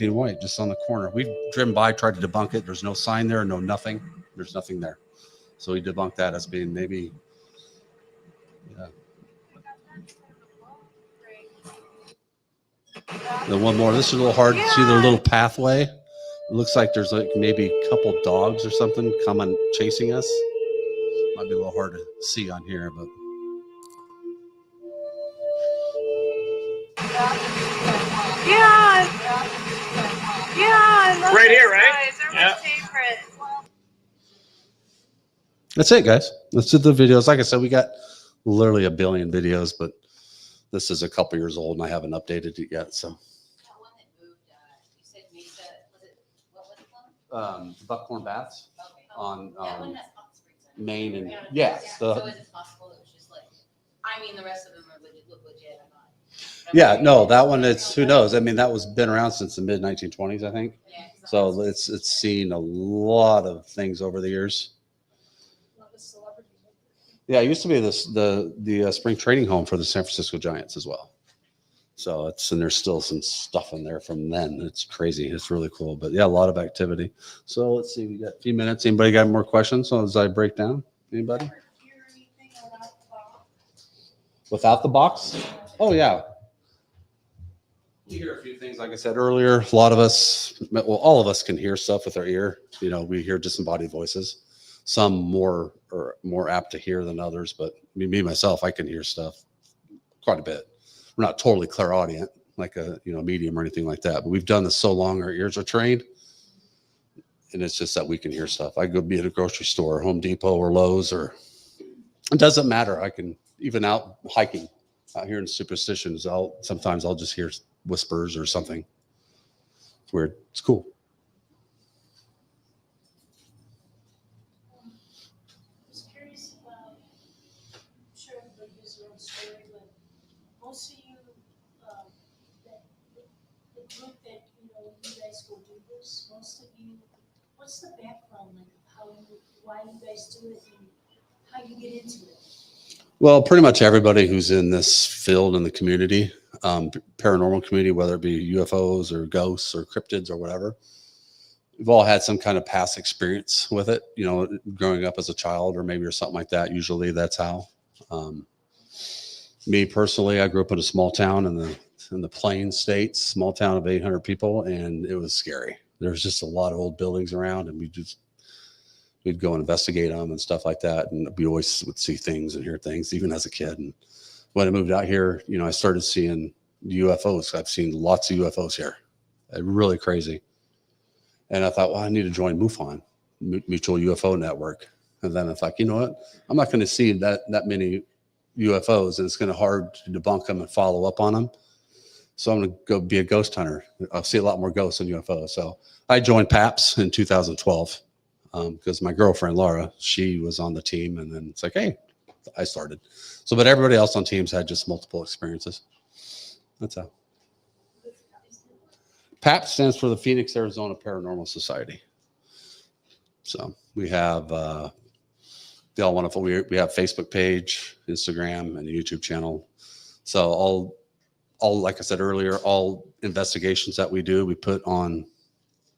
in white, just on the corner. We've driven by, tried to debunk it. There's no sign there, no nothing. There's nothing there. So we debunked that as being maybe, yeah. Then one more. This is a little hard to see their little pathway. It looks like there's like maybe a couple dogs or something coming chasing us. Might be a little hard to see on here, but. Yeah. I love Right those here, right? guys. They're my favorite. That's it, guys. Let's do the videos. Like I said, we got literally a billion videos, but this is a couple years old and I haven't updated it yet. So. That one that moved, you said Mesa, what was it called? Buckhorn Baths on That one has hot springs in it. Maine and Yeah. yes. So is it possible it was just like, I mean, the rest of them are look legit. I'm not. Yeah, no, that one, it's, who knows? I mean, that was been around since the mid 1920s, I think. Yeah, So it's seen a lot of things over the years. Yeah, it used to be the spring training home for the San Francisco Giants as well. So and there's still some stuff in there from then. It's crazy. It's really cool. But yeah, a lot of activity. So let's see, we got a few minutes. Anybody got more questions as I break down? Anybody? Without the box? Oh yeah. We hear a few things, like I said earlier. A lot of us, well, all of us can hear stuff with our ear. You know, we hear disembodied voices. Some more apt to hear than others, but me myself, I can hear stuff quite a bit. We're not totally clairaudient, like a medium or anything like that. But we've done this so long, our ears are trained, and it's just that we can hear stuff. I go be at a grocery store, Home Depot, or Lowe's, or it doesn't matter. I can even out hiking out here in Superstitions. Sometimes I'll just hear whispers or something. It's weird. It's cool. I was curious about, I'm sure everybody has their own story, but most of you, the group that, you guys go do this, most of you, what's the background, like why you guys do it and how you get into it? Well, pretty much everybody who's in this field in the community, paranormal community, whether it be UFOs or ghosts or cryptids or whatever, we've all had some kind of past experience with it, you know, growing up as a child or maybe or something like that. Usually that's how. Me personally, I grew up in a small town in the Plains States, small town of 800 people, and it was scary. There was just a lot of old buildings around, and we'd go and investigate them and stuff like that. And we always would see things and hear things, even as a kid. And when I moved out here, you know, I started seeing UFOs. I've seen lots of UFOs here. Really crazy. And I thought, well, I need to join MUFON, Mutual UFO Network. And then I thought, you know what? I'm not going to see that many UFOs, and it's going to be hard to debunk them and follow up on them. So I'm going to go be a ghost hunter. I'll see a lot more ghosts than UFOs. So I joined PAPS in 2012 because my girlfriend, Laura, she was on the team. And then it's like, hey, I started. So, but everybody else on teams had just multiple experiences. That's how. PAPS stands for the Phoenix, Arizona Paranormal Society. So we have, they all want to, we have Facebook page, Instagram, and a YouTube channel. So all, like I said earlier, all investigations that we do, we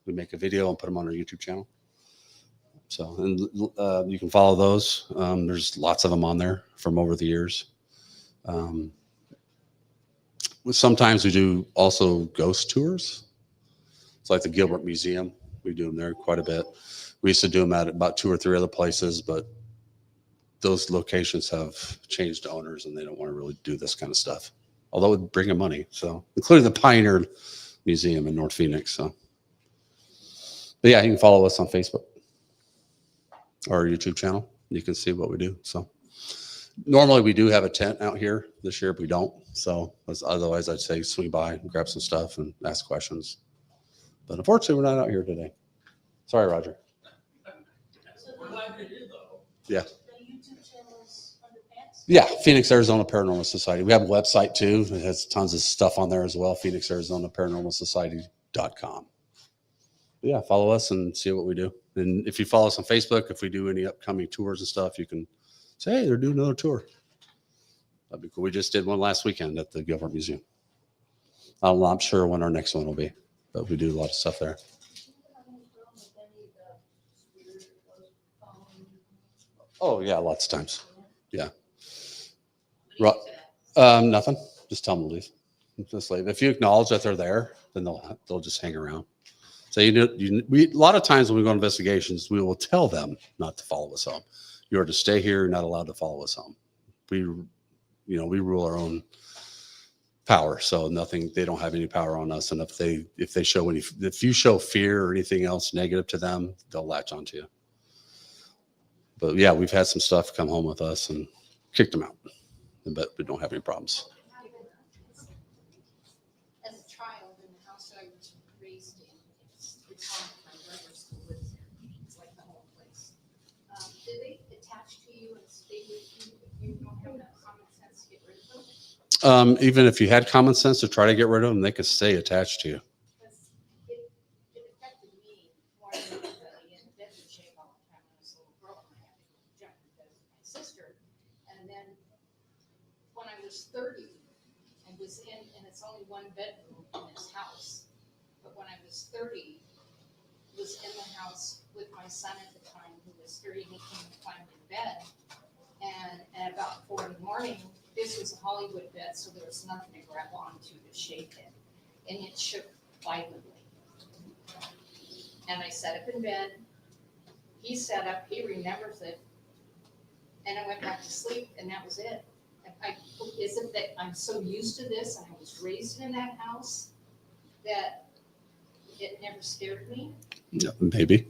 make a video and put them on our YouTube channel. So, and you can follow those. There's lots of them on there from over the years. Sometimes we do also ghost tours. It's like the Gilbert Museum. We do them there quite a bit. We used to do them at about 2 or 3 other places, but those locations have changed owners and they don't want to really do this kind of stuff. Although it would bring them money. So, including the Pioneer Museum in North Phoenix. So, but yeah, you can follow us on Facebook or our YouTube channel. You can see what we do. So, normally we do have a tent out here. This year we don't. So, otherwise I'd say swing by and grab some stuff and ask questions. But unfortunately, we're not out here today. Sorry, Roger. We're glad you're here, though. Yeah. The YouTube channel is under PAPS? Yeah, Phoenix, Arizona Paranormal Society. We have a website too. It has tons of stuff on there as well. Phoenix, Arizona Paranormal Society.com. But yeah, follow us and see what we do. And if you follow us on Facebook, if we do any upcoming tours and stuff, you can say, hey, they're doing another tour. That'd be cool. We just did one last weekend at the Gilbert Museum. I'm not sure when our next one will be, but we do a lot of stuff there. Oh yeah, lots of times. Yeah. Nothing. Just tell them to leave. Just leave. If you acknowledge that they're there, then they'll just hang around. So a lot of times when we go on investigations, we will tell them not to follow us home. You are to stay here. You're not allowed to follow us home. We rule our own power. So they don't have any power on us. And if you show fear or anything else negative to them, they'll latch onto you. But yeah, we've had some stuff come home with us and kicked them out, but we don't have any problems. As a child in the house I was raised in, it's home. My brother still lives there. It's like the home place. Did they attach to you and stay with you if you don't have enough common sense to get rid of them? Even if you had common sense to try to get rid of them, they could stay attached to you. It affected me more than anybody in bed would shake all the time when I was a little girl and I had to jump because of my sister. And then when I was 30, I was and it's only one bedroom in this house. But when I was 30, was in the house with my son at the time who was 30 and he came to find me in bed. And at about 4 in the morning, this was a Hollywood bed, so there was nothing to grab onto to shake it. And it shook violently. And I sat up in bed. He sat up, he remembers it. And I went back to sleep, and that was it. Is it that I'm so used to this, and I was raised in that house, that it never scared me? Yeah, maybe.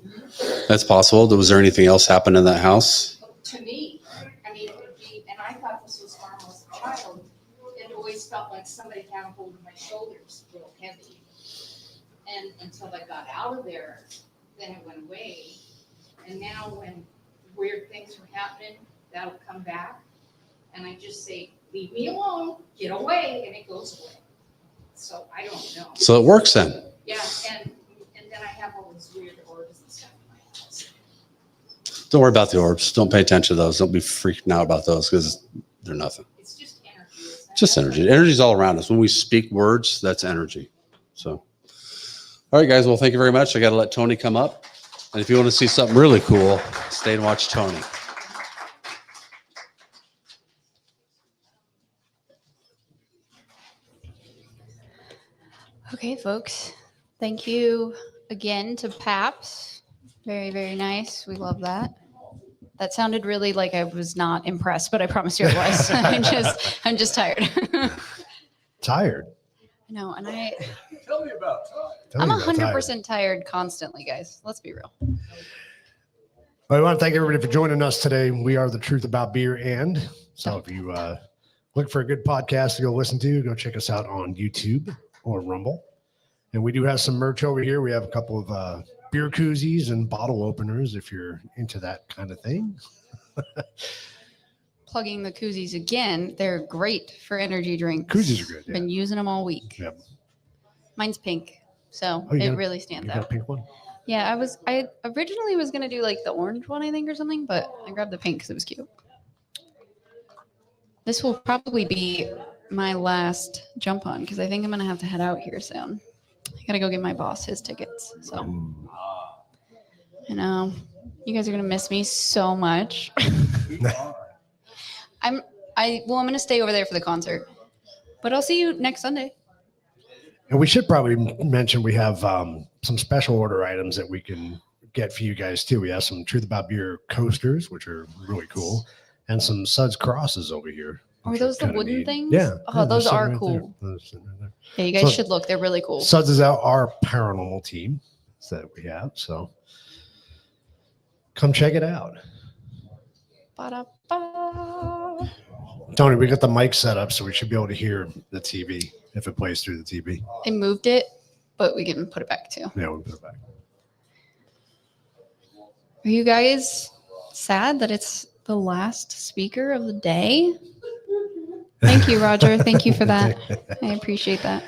That's possible. Was there anything else happen in that house? To me, I mean, it would be, and I thought this was normal as a child. It always felt like somebody had a hold of my shoulders, real heavy. And until I got out of there, then it went away. And now when weird things are happening, that'll come back. And I just say, leave me alone, get away, and it goes away. So I don't know. So it works then. Yeah, and then I have all these weird orbs and stuff in my house. Don't worry about the orbs. Don't pay attention to those. Don't be freaking out about those because They're nothing. It's just energy. Just energy. Energy's all around us. When we speak words, that's energy. So, all right, guys. Well, thank you very much. I got to let Tony come up. And if you want to see something really cool, stay and watch Tony. Okay, folks. Thank you again to Paps. Very, very nice. We love that. That sounded really like I was not impressed, but I promise you I was. I'm just tired. Tired. No, and Tell me about time. I'm 100% tired constantly, guys. Let's be real. Well, I want to thank everybody for joining us today. We are The Truth About Beer. And so if you look for a good podcast to go listen to, go check us out on YouTube or Rumble. And we do have some merch over here. We have a couple of beer koozies and bottle openers if you're into that kind of thing. Plugging the koozies again. They're great for energy drinks. Koozies are good. Yeah. Been using them all week. Yep. Mine's pink, so Oh, it really stands You got a out. pink one? Yeah, I originally was gonna do like the orange one, I think, or something, but I grabbed the pink because it was cute. This will probably be my last jump on because I think I'm gonna have to head out here soon. I gotta go get my boss his tickets. So I know you guys are gonna miss me so much. I'm gonna stay over there for the concert, but I'll see you next Sunday. And we should probably mention we have some special order items that we can get for you guys too. We have some Truth About Beer coasters, which are really cool, and some Suds crosses over here. Are those the wooden things? Yeah. Oh, those are cool. Yeah, you guys should look. They're really cool. Suds is our paranormal team that we have. So come check it out. Ba-da-ba. Tony, we got the mic set up, so we should be able to hear the TV if it plays through the TV. I moved it, but we can put it back too. Yeah, we'll put it back. Are you guys sad that it's the last speaker of the day? Thank you, Roger. Thank you for that. I appreciate that.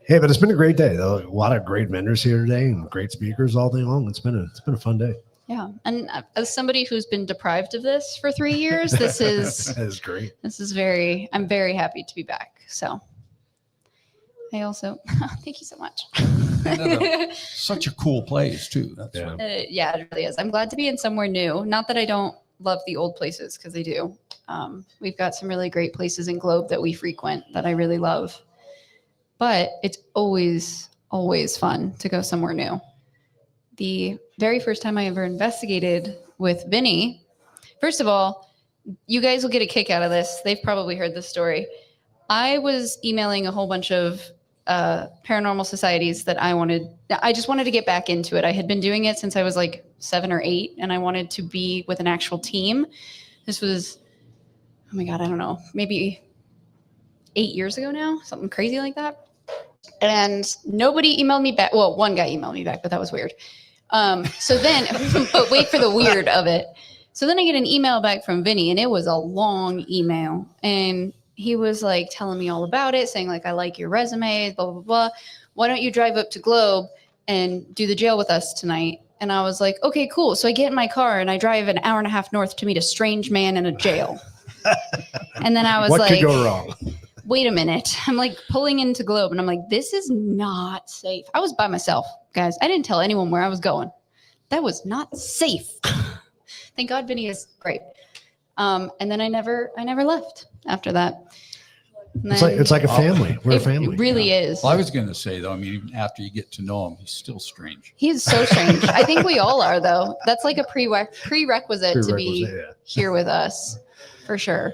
Hey, but it's been a great day, though. A lot of great vendors here today and great speakers all day long. It's been a fun day. Yeah, and as somebody who's been deprived of this for 3 years, this is that is great. This is I'm very happy to be back. So I also thank you so much. Such a cool place too. That's Yeah, it really is. I'm glad to be in somewhere new. Not that I don't love the old places, because I do. We've got some really great places in Globe that we frequent that I really love. But it's always, always fun to go somewhere new. The very first time I ever investigated with Vinny, first of all, you guys will get a kick out of this. They've probably heard this story. I was emailing a whole bunch of paranormal societies that I just wanted to get back into it. I had been doing it since I was like 7 or 8, and I wanted to be with an actual team. This was, oh my God, I don't know, maybe 8 years ago now, something crazy like that. And nobody emailed me back. Well, one guy emailed me back, but that was weird. So then, but wait for the weird of it. So then I get an email back from Vinny, and it was a long email. And he was like telling me all about it, saying like, I like your resume, blah, blah, blah. Why don't you drive up to Globe and do the jail with us tonight? And I was like, okay, cool. So I get in my car and I drive an hour and a half north to meet a strange man in a jail. And then I was what like, could go wrong? Wait a minute. I'm like pulling into Globe and I'm like, this is not safe. I was by myself, guys. I didn't tell anyone where I was going. That was not safe. Thank God Vinny is great. And then I never left after that. It's like a family. We're a family. It really is. Well, I was going to say, though, I mean, even after you get to know him, he's still strange. He's so strange. I think we all are, though. That's like a prerequisite to be here with us, for sure.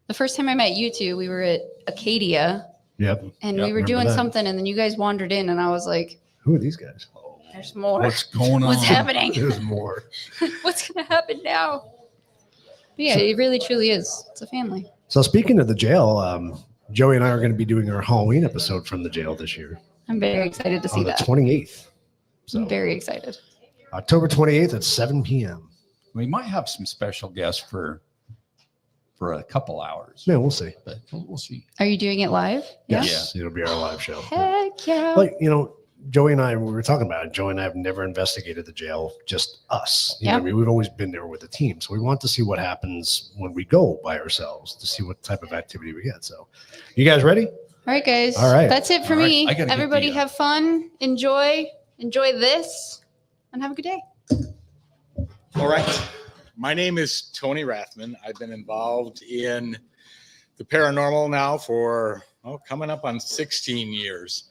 The first time I met you two, we were at Acadia. Yep. And we were doing something, and then you guys wandered in, and I was like, who are these guys? There's more. What's going on? What's happening? There's more. What's going to happen now? But yeah, it really, truly is. It's a family. So speaking of the jail, Joey and I are going to be doing our Halloween episode from the jail this year. I'm very excited to see that. On the 28th. So, I'm very excited. October 28th at 7 p.m. We might have some special guests for a couple hours. Yeah, we'll see. But we'll see. Are you doing it live? Yes, it'll be our live show. Heck yeah. Like, Joey and I, we were talking about it. Joey and I have never investigated the jail, just us. You know what I mean? We've always been there with a team. So we want to see what happens when we go by ourselves to see what type of activity we get. So you guys ready? All right, guys. All right. That's it for All right. me. I gotta get Everybody the, have fun, enjoy this, and have a good day. All right. My name is Tony Rathman. I've been involved in the paranormal now for coming up on 16 years.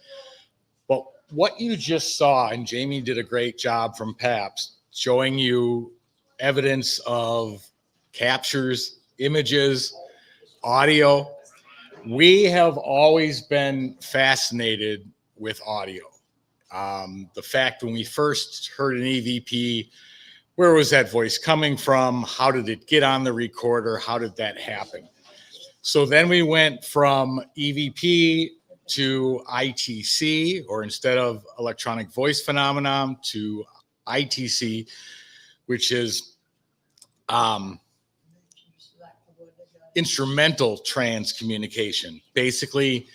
But what you just saw, and Jamie did a great job from PAPS, showing you evidence of captures, images, audio. We have always been fascinated with audio. The fact when we first heard an EVP, where was that voice coming from? How did it get on the recorder? How did that happen? So then we went from EVP to ITC, or instead of electronic voice phenomenon, to ITC, which is instrumental trance communication, basically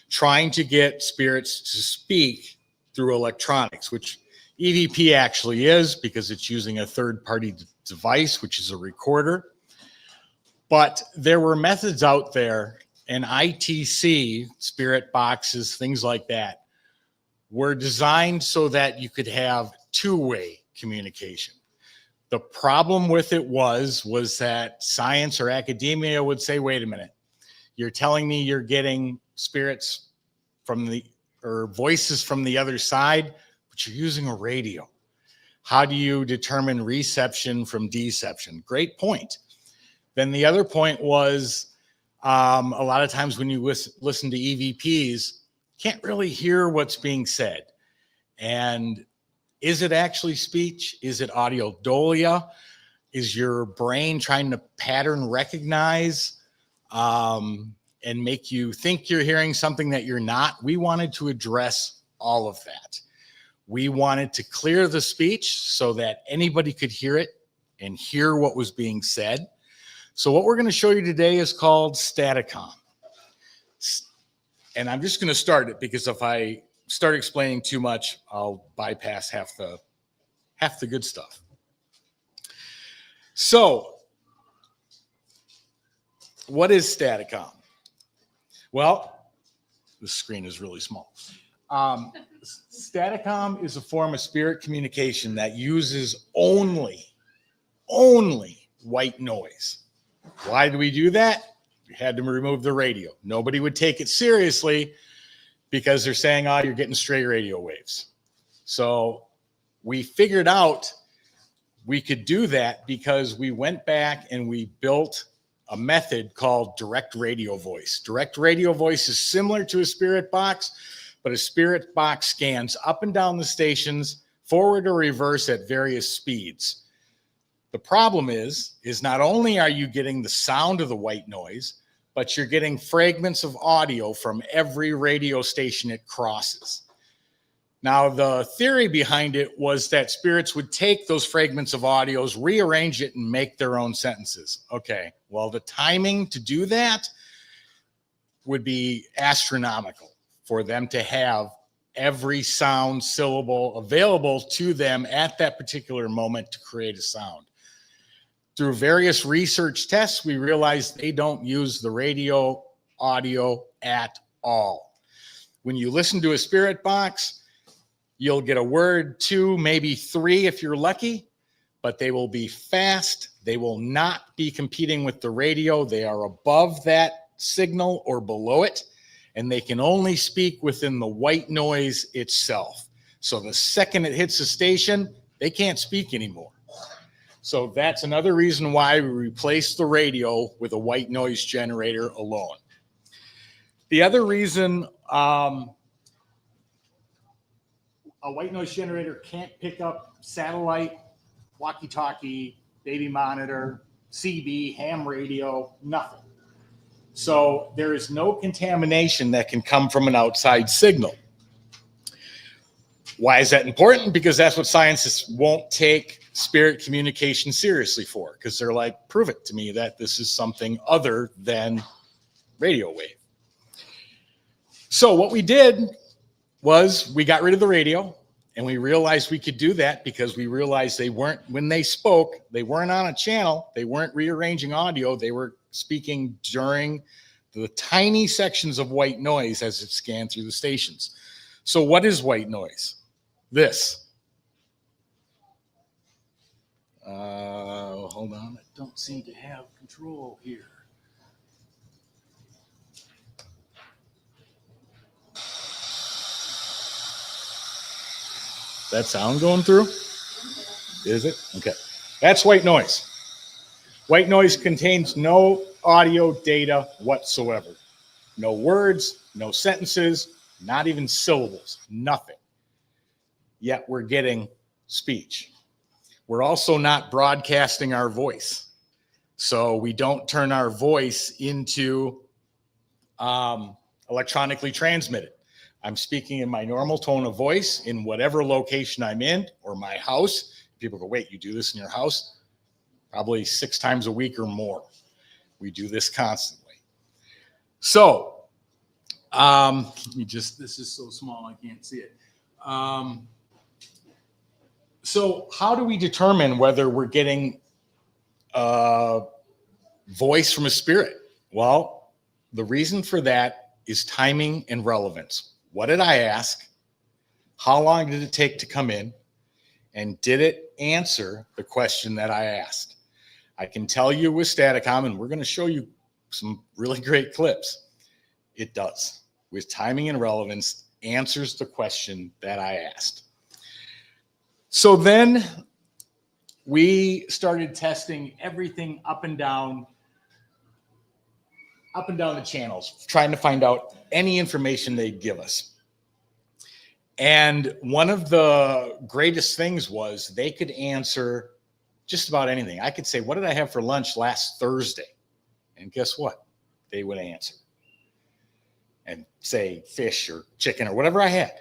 trying to get spirits to speak through electronics, which EVP actually is, because it's using a third-party device, which is a recorder. But there were methods out there, and ITC, spirit boxes, things like that, were designed so that you could have two-way communication. The problem with it was that science or academia would say, wait a minute, you're telling me you're getting spirits or voices from the other side, but you're using a radio. How do you determine reception from deception? Great point. Then the other point was, a lot of times when you listen to EVPs, can't really hear what's being said. And is it actually speech? Is it audiodolia? Is your brain trying to pattern recognize and make you think you're hearing something that you're not? We wanted to address all of that. We wanted to clear the speech so that anybody could hear it and hear what was being said. So what we're going to show you today is called Staticom. And I'm just going to start it, because if I start explaining too much, I'll bypass half the good stuff. So what is Staticom? Well, the screen is really small. Staticom is a form of spirit communication that uses only white noise. Why do we do that? We had to remove the radio. Nobody would take it seriously because they're saying, oh, you're getting stray radio waves. So we figured out we could do that because we went back and we built a method called direct radio voice. Direct radio voice is similar to a spirit box, but a spirit box scans up and down the stations, forward or reverse at various speeds. The problem is not only are you getting the sound of the white noise, but you're getting fragments of audio from every radio station it crosses. Now, the theory behind it was that spirits would take those fragments of audios, rearrange it, and make their own sentences. Okay, well, the timing to do that would be astronomical for them to have every sound syllable available to them at that particular moment to create a sound. Through various research tests, we realized they don't use the radio audio at all. When you listen to a spirit box, you'll get a word, two, maybe three if you're lucky, but they will be fast. They will not be competing with the radio. They are above that signal or below it, and they can only speak within the white noise itself. So the second it hits the station, they can't speak anymore. So that's another reason why we replaced the radio with a white noise generator alone. The other reason a white noise generator can't pick up satellite, walkie-talkie, baby monitor, CB, ham radio, nothing. So there is no contamination that can come from an outside signal. Why is that important? Because that's what scientists won't take spirit communication seriously for, because they're like, prove it to me that this is something other than radio wave. So what we did was we got rid of the radio, and we realized we could do that because we realized when they spoke, they weren't on a channel, they weren't rearranging audio, they were speaking during the tiny sections of white noise as it scanned through the stations. So what is white noise? This. Hold on, I don't seem to have control here. That sound going through? Is it? Okay. That's white noise. White noise contains no audio data whatsoever. No words, no sentences, not even syllables, nothing. Yet we're getting speech. We're also not broadcasting our voice. So we don't turn our voice into electronically transmitted. I'm speaking in my normal tone of voice in whatever location I'm in or my house. People go, wait, you do this in your house? Probably 6 times a week or more. We do this constantly. So, this is so small I can't see it. So how do we determine whether we're getting a voice from a spirit? Well, the reason for that is timing and relevance. What did I ask? How long did it take to come in? And did it answer the question that I asked? I can tell you with Staticom, and we're going to show you some really great clips. It does. With timing and relevance, answers the question that I asked. So then we started testing everything up and down the channels, trying to find out any information they'd give us. And one of the greatest things was they could answer just about anything. I could say, what did I have for lunch last Thursday? And guess what? They would answer and say fish or chicken or whatever I had.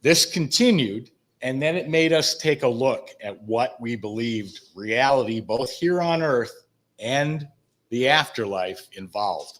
This continued, and then it made us take a look at what we believed reality, both here on Earth and the afterlife, involved.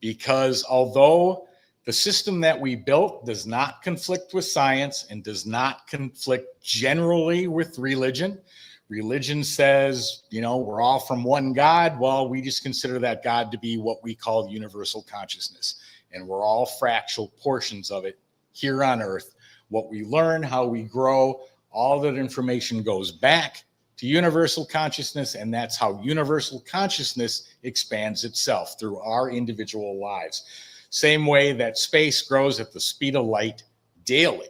Because although the system that we built does not conflict with science and does not conflict generally with religion, religion says, we're all from one God. Well, we just consider that God to be what we call universal consciousness. And we're all fractal portions of it here on Earth. What we learn, how we grow, all that information goes back to universal consciousness, and that's how universal consciousness expands itself through our individual lives. Same way that space grows at the speed of light daily.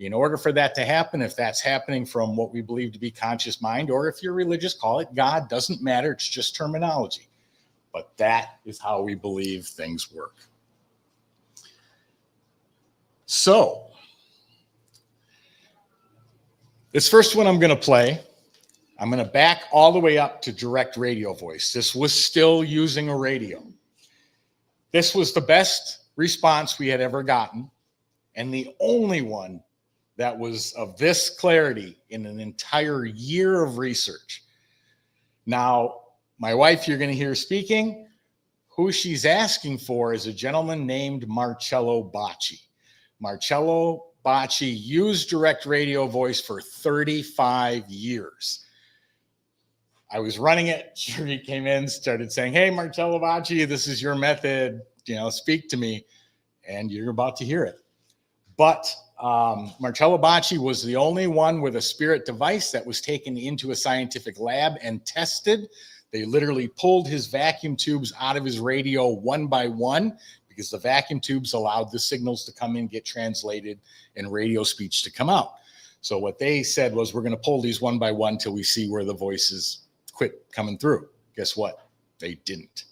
In order for that to happen, if that's happening from what we believe to be conscious mind, or if you're religious, call it God, doesn't matter, it's just terminology. But that is how we believe things work. So, this first one I'm going to play, I'm going to back all the way up to direct radio voice. This was still using a radio. This was the best response we had ever gotten, and the only one that was of this clarity in an entire year of research. Now, my wife, you're going to hear speaking. Who she's asking for is a gentleman named Marcello Bacci. Marcello Bacci used direct radio voice for 35 years. I was running it. He came in, started saying, hey, Marcello Bacci, this is your method. Speak to me. And you're about to hear it. But Marcello Bacci was the only one with a spirit device that was taken into a scientific lab and tested. They literally pulled his vacuum tubes out of his radio one by one because the vacuum tubes allowed the signals to come in, get translated, and radio speech to come out. So what they said was, we're going to pull these one by one till we see where the voices quit coming through. Guess what? They didn't.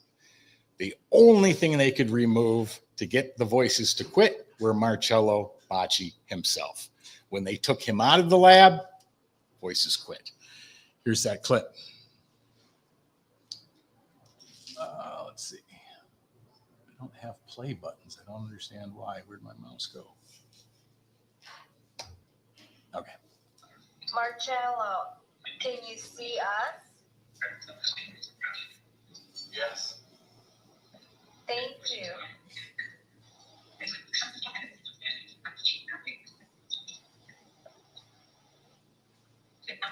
The only thing they could remove to get the voices to quit were Marcello Bacci himself. When they took him out of the lab, voices quit. Here's that clip. Let's see. I don't have play buttons. I don't understand why. Where'd my mouse go? Okay. Marcello, can you see us? Yes. Thank you.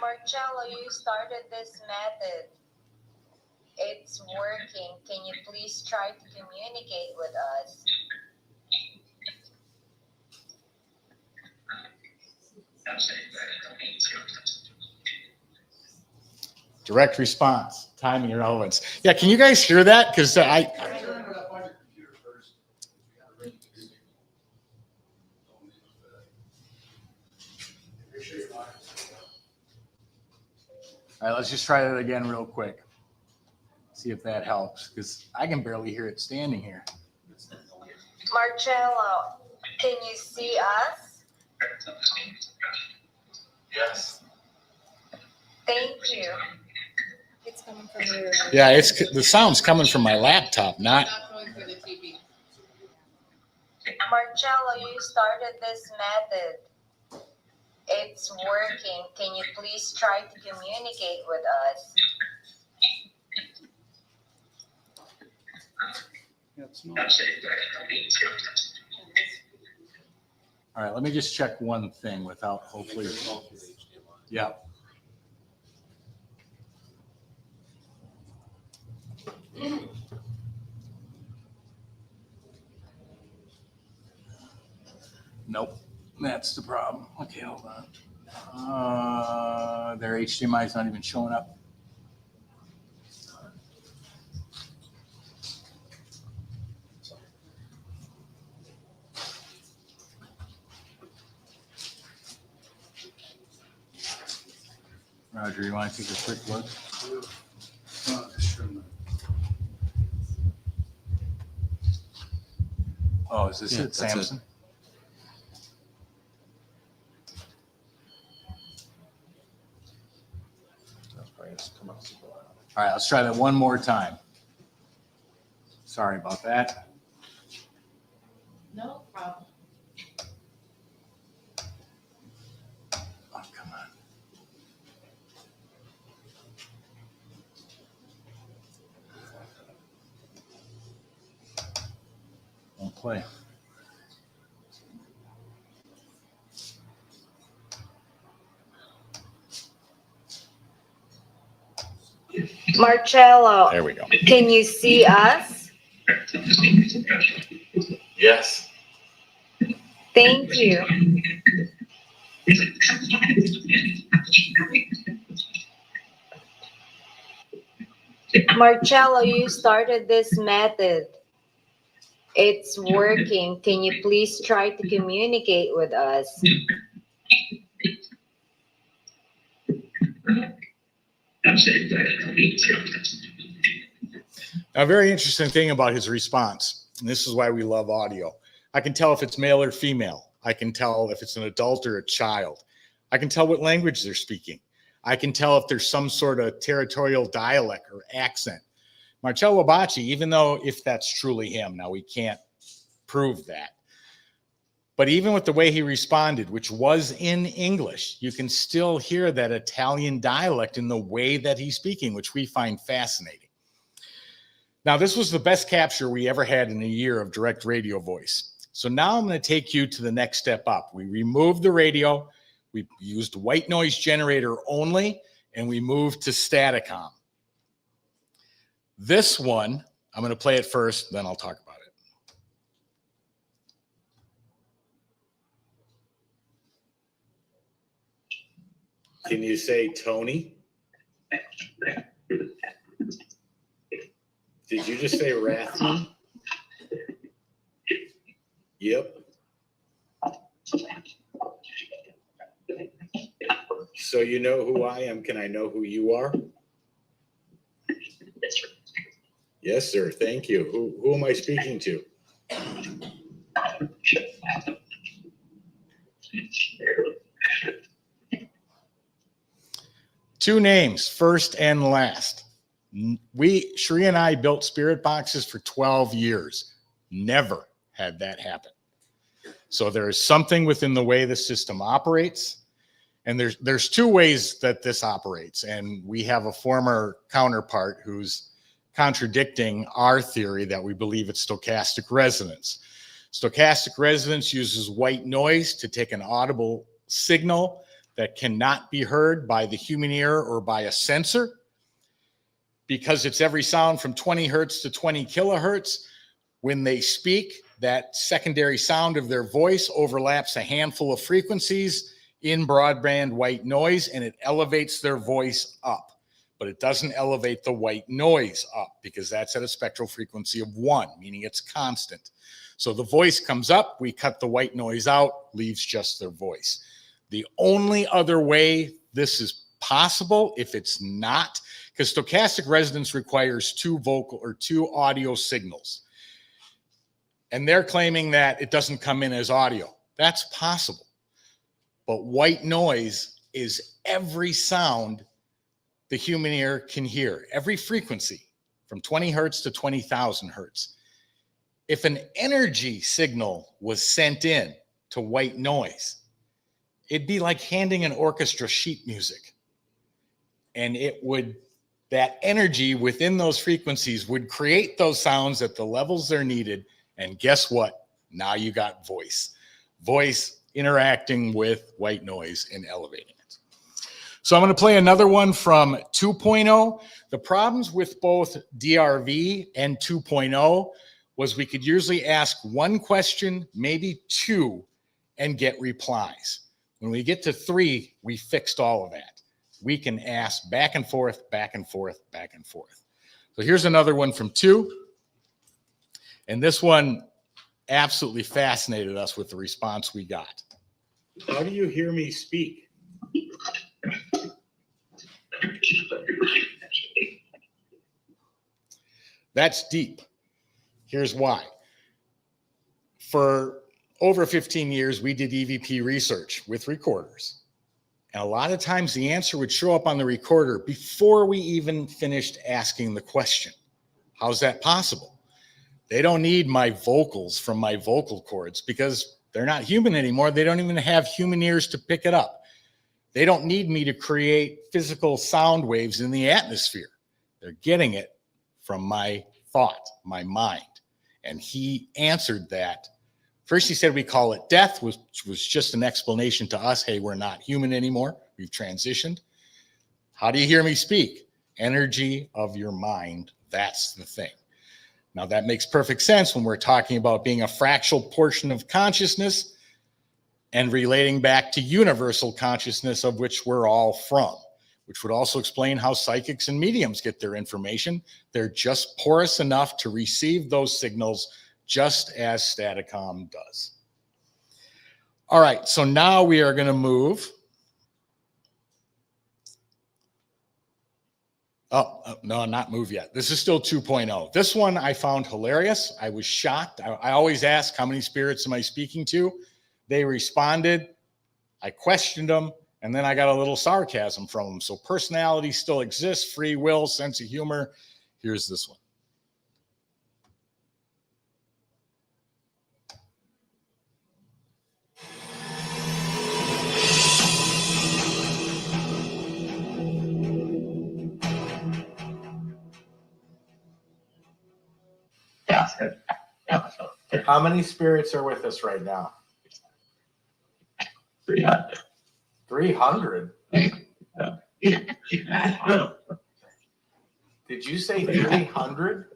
Marcello, you started this method. It's working. Can you please try to communicate with us? Direct response, timing and relevance. Yeah, can you guys hear that? Because I All right, let's just try that again real quick. See if that helps, because I can barely hear it standing here. Marcello, can you see us? Yes. Thank you. It's coming from your. Yeah, it's the sound's coming from my laptop, not. Marcello, you started this method. It's working. Can you please try to communicate with us? All right, let me just check one thing without hopefully. Yeah. Nope, that's the problem. Okay, hold on. Their HDMI is not even showing up. Roger, you want to take a quick look? Oh, is this Yeah, it, that's Samson? All right, let's try that one more time. Sorry about that. No problem. Oh, come on. Won't play. Marcello, There we go. can you see us? Yes. Thank you. Marcello, you started this method. It's working. Can you please try to communicate with us? A very interesting thing about his response, and this is why we love audio. I can tell if it's male or female. I can tell if it's an adult or a child. I can tell what language they're speaking. I can tell if there's some sort of territorial dialect or accent. Marcello Bacci, even though if that's truly him, now we can't prove that. But even with the way he responded, which was in English, you can still hear that Italian dialect in the way that he's speaking, which we find fascinating. Now, this was the best capture we ever had in a year of direct radio voice. So now I'm going to take you to the next step up. We removed the radio, we used white noise generator only, and we moved to Staticom. This one, I'm going to play it first, then I'll talk about it. Can you say Tony? Did you just say Rathman? Yep. So you know who I am. Can I know who you are? Yes, sir. Thank you. Who am I speaking to? Two names, first and last. Sheree and I built spirit boxes for 12 years. Never had that happen. So there is something within the way the system operates. And there's two ways that this operates. And we have a former counterpart who's contradicting our theory that we believe it's stochastic resonance. Stochastic resonance uses white noise to take an audible signal that cannot be heard by the human ear or by a sensor. Because it's every sound from 20 hertz to 20 kilohertz, when they speak, that secondary sound of their voice overlaps a handful of frequencies in broadband white noise, and it elevates their voice up. But it doesn't elevate the white noise up because that's at a spectral frequency of 1, meaning it's constant. So the voice comes up, we cut the white noise out, leaves just their voice. The only other way this is possible, if it's not, because stochastic resonance requires 2 vocal or 2 audio signals. And they're claiming that it doesn't come in as audio. That's possible. But white noise is every sound the human ear can hear, every frequency from 20 hertz to 20,000 hertz. If an energy signal was sent in to white noise, it'd be like handing an orchestra sheet music. And it would, that energy within those frequencies would create those sounds at the levels they're needed. And guess what? Now you got voice. Voice interacting with white noise and elevating it. So I'm going to play another one from 2.0. The problems with both DRV and 2.0 was we could usually ask one question, maybe 2, and get replies. When we get to 3, we fixed all of that. We can ask back and forth, back and forth, back and forth. So here's another one from 2. And this one absolutely fascinated us with the response we got. How do you hear me speak? That's deep. Here's why. For over 15 years, we did EVP research with recorders. And a lot of times the answer would show up on the recorder before we even finished asking the question. How's that possible? They don't need my vocals from my vocal cords because they're not human anymore. They don't even have human ears to pick it up. They don't need me to create physical sound waves in the atmosphere. They're getting it from my thought, my mind. And he answered that. First, he said we call it death, which was just an explanation to us. Hey, we're not human anymore. We've transitioned. How do you hear me speak? Energy of your mind. That's the thing. Now, that makes perfect sense when we're talking about being a fractal portion of consciousness and relating back to universal consciousness, of which we're all from, which would also explain how psychics and mediums get their information. They're just porous enough to receive those signals just as Staticom does. All right, so now we are going to move. Oh, no, not move yet. This is still 2.0. This one I found hilarious. I was shocked. I always ask, how many spirits am I speaking to? They responded. I questioned them, and then I got a little sarcasm from them. So personality still exists, free will, sense of humor. Here's this one. How many spirits are with us right now? 300. 300? Did you say 300?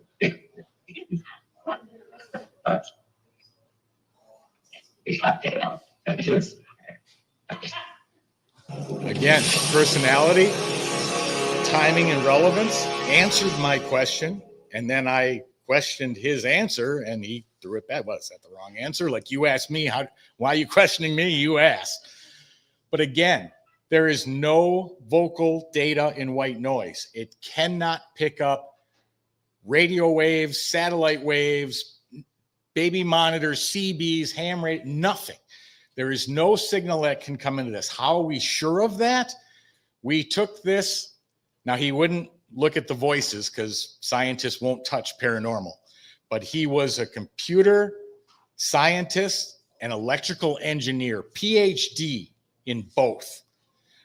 Again, personality, timing, and relevance answered my question, and then I questioned his answer, and he threw it back. What, is that the wrong answer? Like, you asked me, why are you questioning me? You asked. But again, there is no vocal data in white noise. It cannot pick up radio waves, satellite waves, baby monitors, CBs, ham rate, nothing. There is no signal that can come into this. How are we sure of that? We took this. Now, he wouldn't look at the voices because scientists won't touch paranormal, but he was a computer scientist and electrical engineer, PhD in both,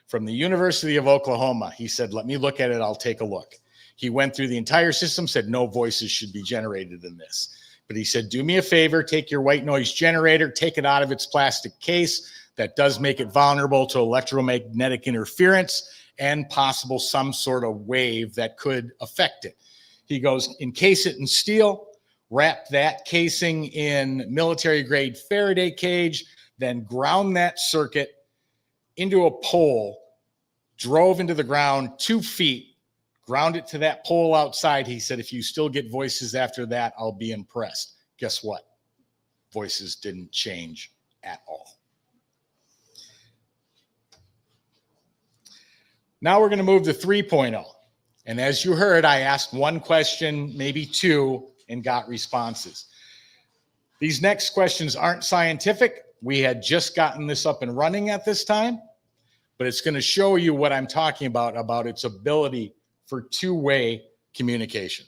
from the University of Oklahoma. He said, let me look at it. I'll take a look. He went through the entire system, said no voices should be generated in this. But he said, do me a favor, take your white noise generator, take it out of its plastic case. That does make it vulnerable to electromagnetic interference and possible some sort of wave that could affect it. He goes, encase it in steel, wrap that casing in military grade Faraday cage, then ground that circuit into a pole, drove into the ground 2 feet, ground it to that pole outside. He said, if you still get voices after that, I'll be impressed. Guess what? Voices didn't change at all. Now we're going to move to 3.0. And as you heard, I asked one question, maybe two, and got responses. These next questions aren't scientific. We had just gotten this up and running at this time, but it's going to show you what I'm talking about its ability for two-way communication.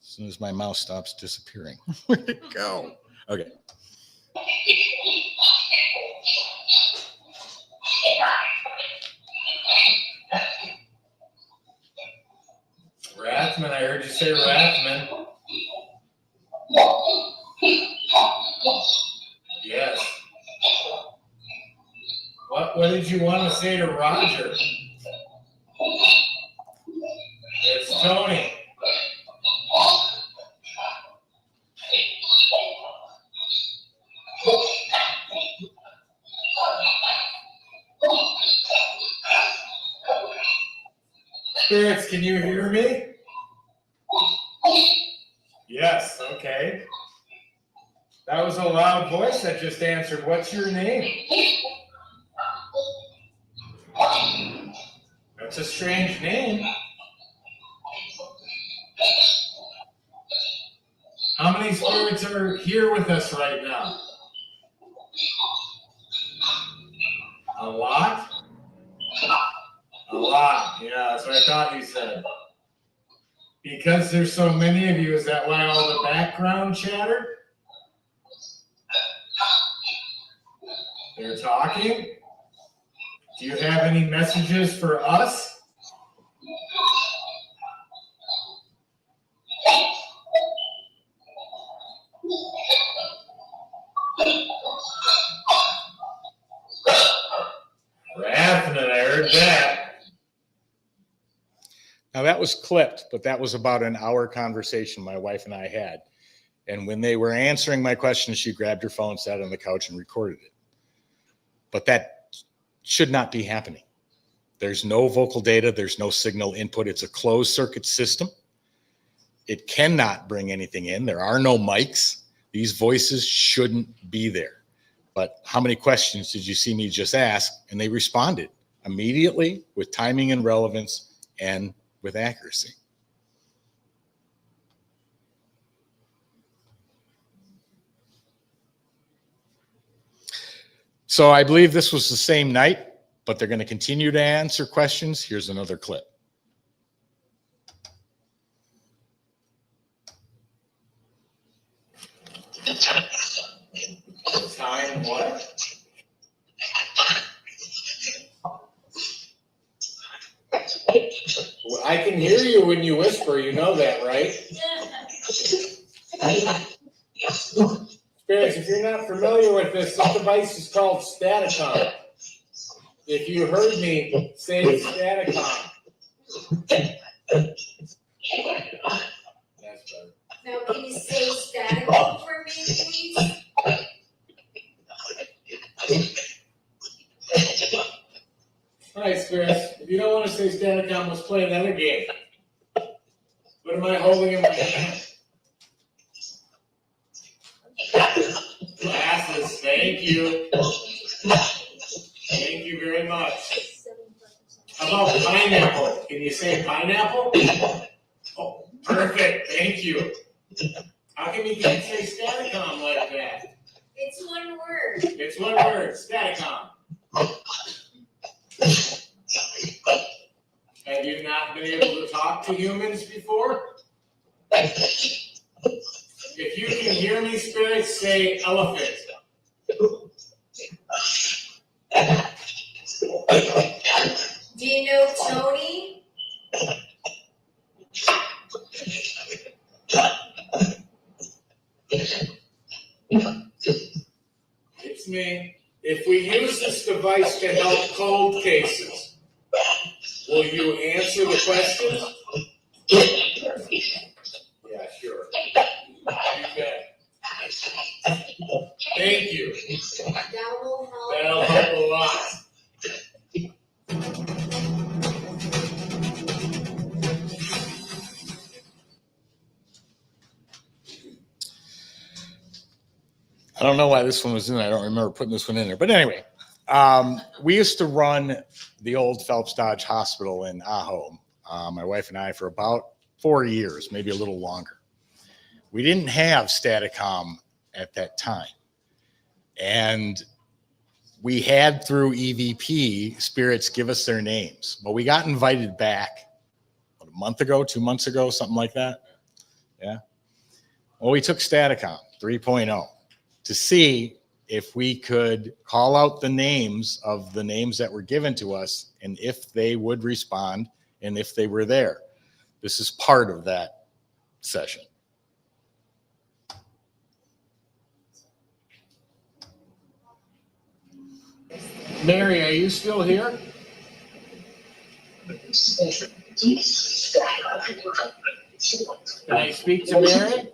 As soon as my mouse stops disappearing. Where'd it go? Okay. Rathman, I heard you say Rathman. Yes. What did you want to say to Roger? It's Tony. Spirits, can you hear me? Yes, okay. That was a loud voice that just answered. What's your name? That's a strange name. How many spirits are here with us right now? A lot? A lot, yeah, that's what I thought you said. Because there's so many of you, is that why all the background chatter? They're talking? Do you have any messages for us? Rathman, I heard that. Now that was clipped, but that was about an hour conversation my wife and I had. And when they were answering my questions, she grabbed her phone, sat on the couch and recorded it. But that should not be happening. There's no vocal data. There's no signal input. It's a closed circuit system. It cannot bring anything in. There are no mics. These voices shouldn't be there. But how many questions did you see me just ask? And they responded immediately with timing and relevance and with accuracy. So I believe this was the same night, but they're going to continue to answer questions. Here's another clip. Time what? I can hear you when you whisper, you know that, right? Spirits, if you're not familiar with this device is called Staticon. If you heard me say Staticon. That's better. Now, can you say static for me, please? All right, Spirits, if you don't want to say Staticon, let's play another game. What am I holding in my hand? Glasses, thank you. Thank you very much. How about pineapple? Can you say pineapple? Oh, perfect, thank you. How come you can't say Staticon like that? It's one word. It's one word, Staticon. Have you not been able to talk to humans before? If you can hear me, spirits, say elephant. Do you know Tony? If we use this device to help cold cases, will you answer the questions? Yeah, sure. You bet. Thank you. That'll help a lot. I don't know why this one was in there. I don't remember putting this one in there. But anyway, we used to run the old Phelps Dodge Hospital in Ajo, my wife and I, for about 4 years, maybe a little longer. We didn't have Staticom at that time. And we had, through EVP, spirits give us their names. But we got invited back a month ago, 2 months ago, something like that. Yeah. Well, we took Staticom 3.0 to see if we could call out the names of the names that were given to us and if they would respond and if they were there. This is part of that session. Mary, are you still here? Can I speak to Mary?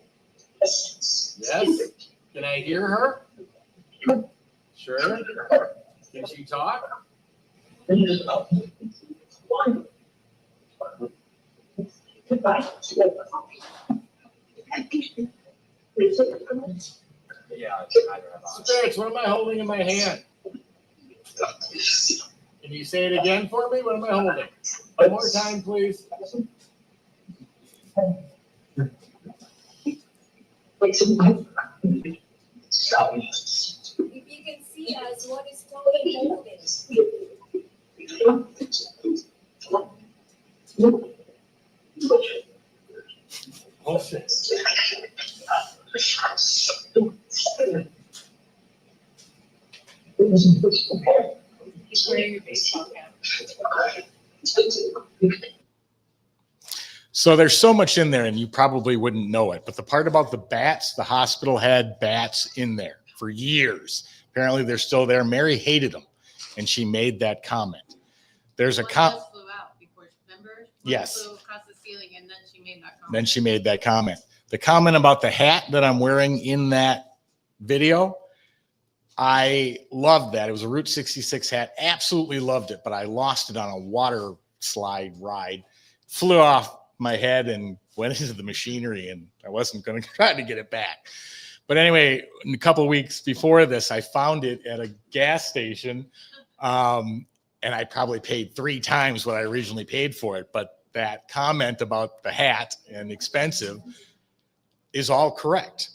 Yes. Can I hear her? Sure. Can she talk? Yeah. Spirits, what am I holding in my hand? Can you say it again for me? What am I holding? One more time, please. If you can see us, what is Tony holding? He's wearing your baseball cap. So there's so much in there and you probably wouldn't know it. But the part about the bats, the hospital had bats in there for years. Apparently they're still there. Mary hated them and she made that comment. There's a comment. Flew out before, remember? Yes. Flew across the ceiling and then she made that comment. Then she made that comment. The comment about the hat that I'm wearing in that video, I loved that. It was a Route 66 hat. Absolutely loved it, but I lost it on a water slide ride. Flew off my head and went into the machinery, and I wasn't going to try to get it back. But anyway, a couple of weeks before this, I found it at a gas station, and I probably paid 3 times what I originally paid for it. But that comment about the hat and expensive is all correct.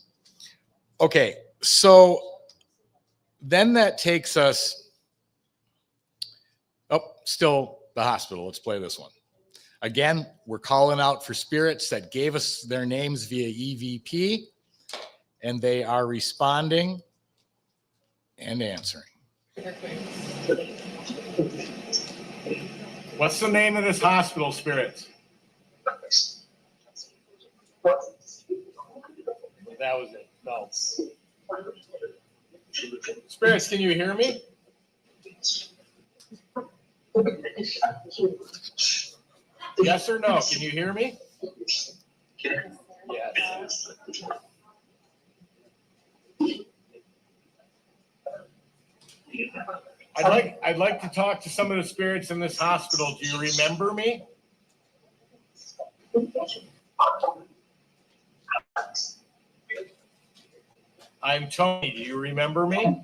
Okay, so then that takes us, still the hospital. Let's play this one. Again, we're calling out for spirits that gave us their names via EVP, and they are responding and answering. What's the name of this hospital, spirits? That was it. No. Spirits, can you hear me? Yes or no? Can you hear me? Yes. I'd like to talk to some of the spirits in this hospital. Do you remember me? I'm Tony. Do you remember me?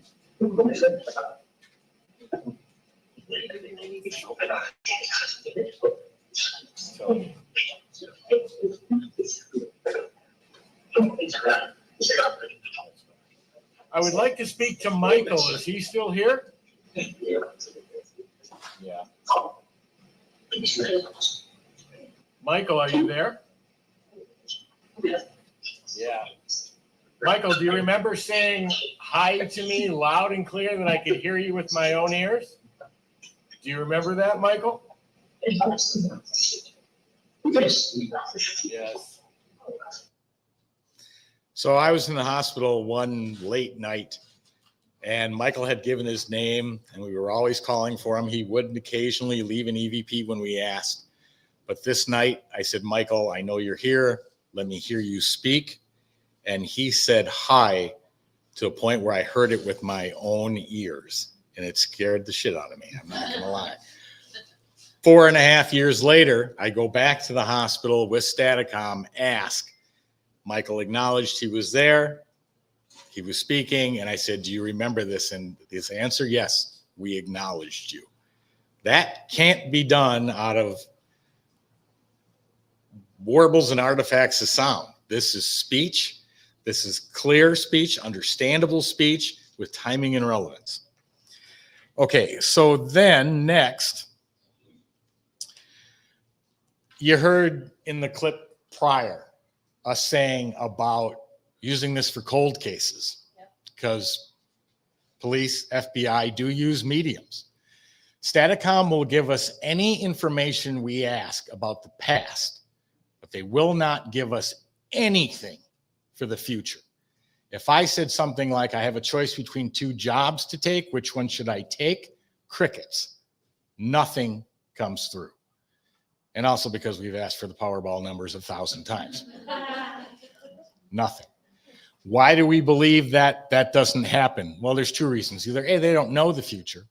I would like to speak to Michael. Is he still here? Yeah. Michael, are you there? Yeah. Michael, do you remember saying hi to me loud and clear that I could hear you with my own ears? Do you remember that, Michael? Yes. So I was in the hospital one late night And Michael had given his name, and we were always calling for him. He would occasionally leave an EVP when we asked. But this night, I said, Michael, I know you're here. Let me hear you speak. And he said hi to a point where I heard it with my own ears. And it scared the shit out of me. I'm not going to lie. 4.5 years later, I go back to the hospital with Staticom, ask. Michael acknowledged he was there. He was speaking, and I said, do you remember this? And his answer, yes, we acknowledged you. That can't be done out of warbles and artifacts of sound. This is speech. This is clear speech, understandable speech with timing and relevance. Okay, so then next, you heard in the clip prior us saying about using this for cold cases, because police, FBI do use mediums. Staticom will give us any information we ask about the past, but they will not give us anything for the future. If I said something like, I have a choice between 2 jobs to take, which one should I take? Crickets. Nothing comes through. And also because we've asked for the Powerball numbers 1,000 times. Nothing. Why do we believe that that doesn't happen? Well, there's 2 reasons. Either A, they don't know the future,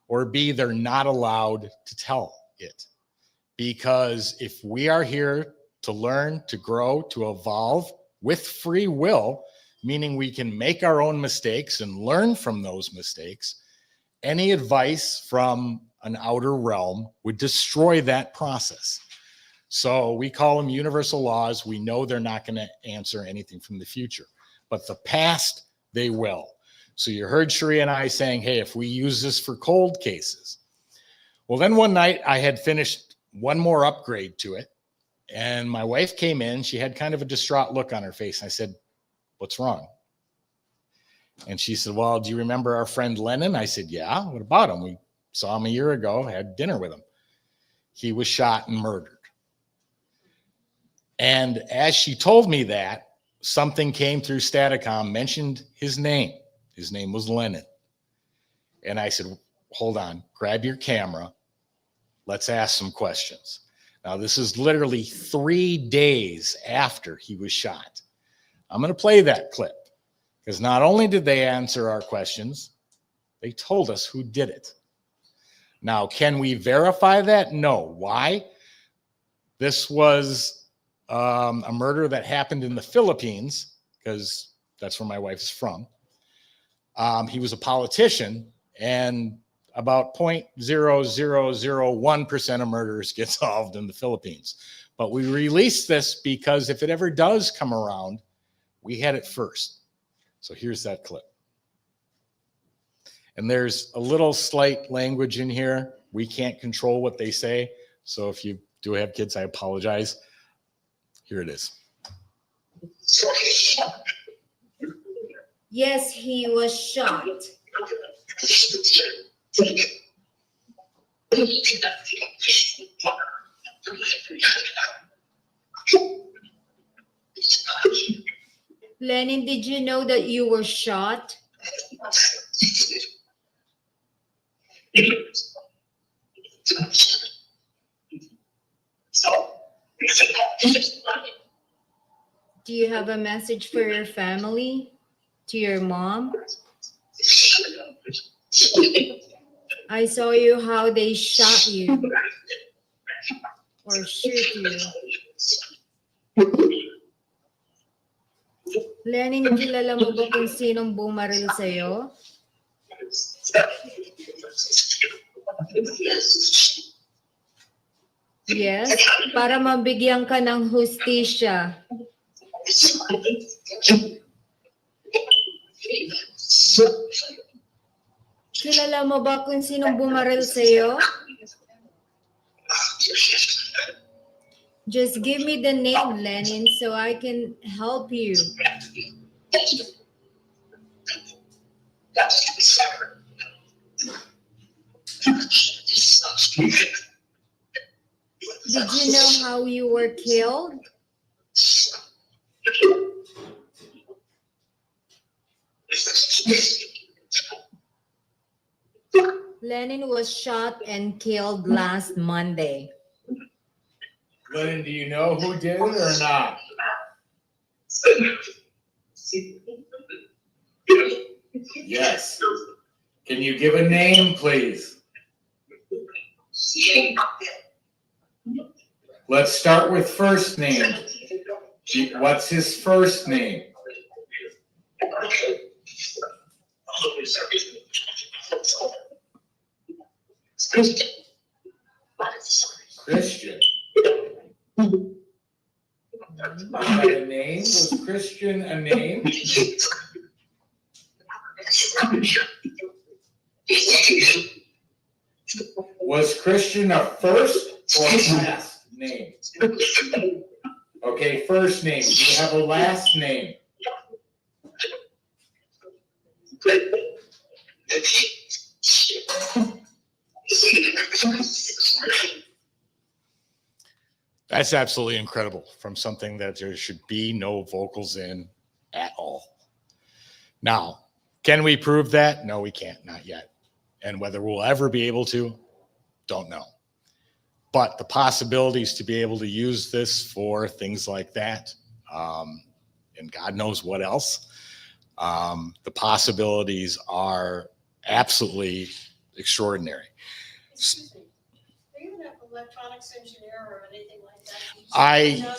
or B, they're not allowed to tell it. Because if we are here to learn, to grow, to evolve with free will, meaning we can make our own mistakes and learn from those mistakes, any advice from an outer realm would destroy that process. So we call them universal laws. We know they're not going to answer anything from the future. But the past, they will. So you heard Sheree and I saying, hey, if we use this for cold cases. Well, then one night I had finished one more upgrade to it. And my wife came in. She had kind of a distraught look on her face. I said, what's wrong? And she said, well, do you remember our friend Lennon? I said, yeah. What about him? We saw him a year ago, had dinner with him. He was shot and murdered. And as she told me that, something came through Staticom, mentioned his name. His name was Lennon. And I said, hold on, grab your camera. Let's ask some questions. Now, this is literally 3 days after he was shot. I'm going to play that clip because not only did they answer our questions, they told us who did it. Now, can we verify that? No. Why? This was a murder that happened in the Philippines, because that's where my wife's from. He was a politician, and about 0.0001% of murders get solved in the Philippines. But we released this because if it ever does come around, we had it first. So here's that clip. And there's a little slight language in here. We can't control what they say. So if you do have kids, I apologize. Here it is. Yes, he was shot. Lenin, did you know that you were shot? Do you have a message for your family? To your mom? I saw you how they shot you or shoot you. Lenin, kilala mo ba kung sinong bumaril sa'yo? Yes, para mabigyan ka ng hustisya. Kilala mo ba kung sinong bumaril sa'yo? Just give me the name, Lenin, so I can help you. Did you know how you were killed? Lenin was shot and killed last Monday. Lennon, do you know who did it or not? Yes. Can you give a name, please? Let's start with first name. What's his first name? Christian. Was that a name? Was Christian a name? Was Christian a first or last name? Okay, first name. Do you have a last name? That's absolutely incredible from something that there should be no vocals in at all. Now, can we prove that? No, we can't, not yet. And whether we'll ever be able to, don't know. But the possibilities to be able to use this for things like that, and God knows what else, the possibilities are absolutely extraordinary. Excuse me, are you an electronics engineer or anything like that?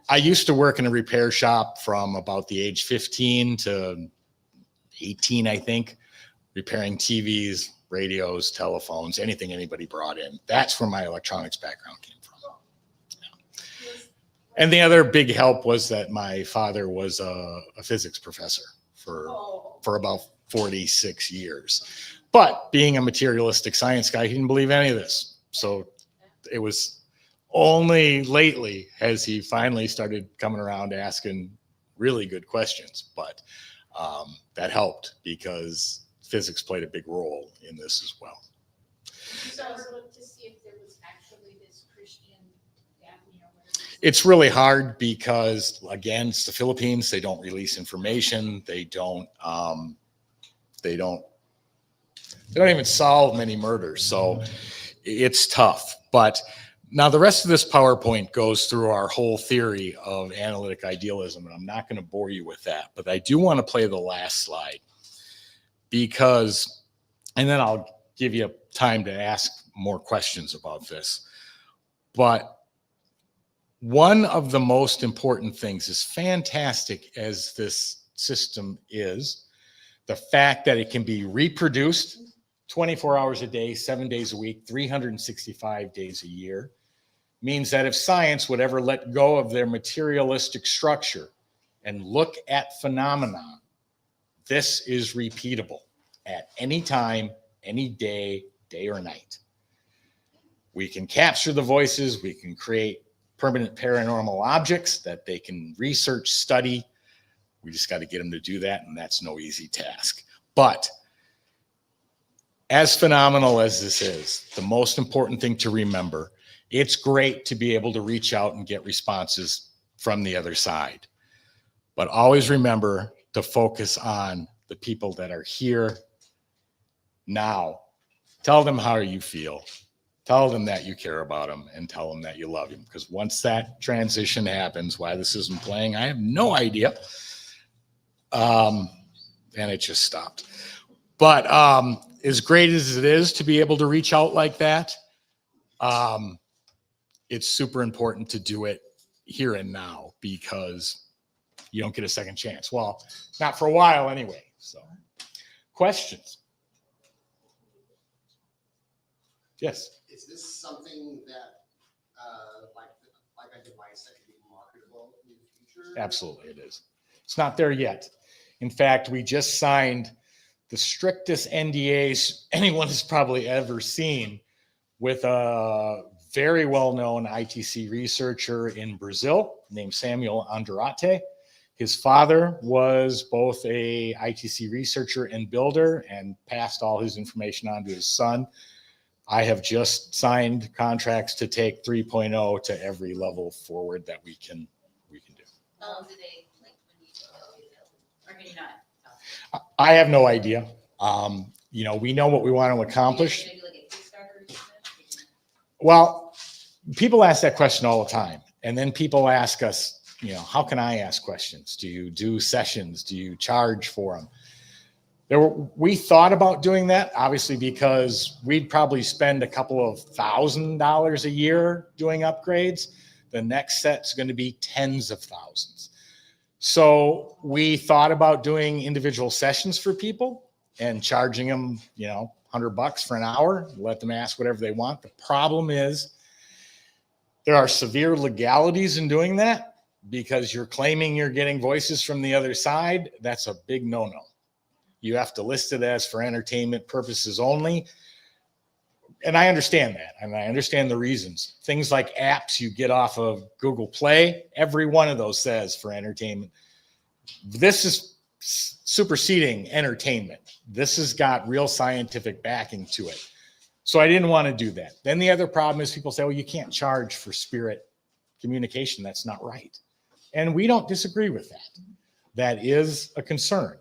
I used to work in a repair shop from about the age 15 to 18, I think, repairing TVs, radios, telephones, anything anybody brought in. That's where my electronics background came from. Yeah. And the other big help was that my father was a physics professor for about 46 years. But being a materialistic science guy, he didn't believe any of this. So it was only lately has he finally started coming around asking really good questions. But that helped because physics played a big role in this as well. So I was looking to see if there was actually this Christian Daphne or whatever. It's really hard because, again, it's the Philippines. They don't release information. They don't even solve many murders. So it's tough. But now the rest of this PowerPoint goes through our whole theory of analytic idealism, and I'm not going to bore you with that. But I do want to play the last slide because, and then I'll give you time to ask more questions about this. But one of the most important things, as fantastic as this system is, the fact that it can be reproduced 24 hours a day, 7 days a week, 365 days a year, means that if science would ever let go of their materialistic structure and look at phenomena, this is repeatable at any time, any day, day or night. We can capture the voices, we can create permanent paranormal objects that they can research, study. We just got to get them to do that, and that's no easy task. But as phenomenal as this is, the most important thing to remember, it's great to be able to reach out and get responses from the other side. But always remember to focus on the people that are here now. Tell them how you feel. Tell them that you care about them and tell them that you love them. Because once that transition happens, why this isn't playing, I have no idea. And it just stopped. But as great as it is to be able to reach out like that, it's super important to do it here and now because you don't get a second chance. Well, not for a while anyway. So, questions? Yes. Is this something that, like a device that could be marketable in the future? Absolutely, it is. It's not there yet. In fact, we just signed the strictest NDAs anyone has probably ever seen with a very well-known ITC researcher in Brazil named Samuel Andrade. His father was both a ITC researcher and builder and passed all his information on to his son. I have just signed contracts to take 3.0 to every level forward that we can do. How long do they, like, when you go, or can you not? I have no idea. we know what we want to accomplish. Well, people ask that question all the time. And then people ask us, how can I ask questions? Do you do sessions? Do you charge for them? We thought about doing that, obviously, because we'd probably spend a couple of $1,000s a year doing upgrades. The next set's going to be tens of thousands. So we thought about doing individual sessions for people and charging them, $100 for an hour, let them ask whatever they want. The problem is there are severe legalities in doing that because you're claiming you're getting voices from the other side. That's a big no-no. You have to list it as for entertainment purposes only. And I understand that. And I understand the reasons. Things like apps you get off of Google Play, every one of those says for entertainment. This is superseding entertainment. This has got real scientific backing to it. So I didn't want to do that. Then the other problem is people say, well, you can't charge for spirit communication. That's not right. And we don't disagree with that. That is a concern.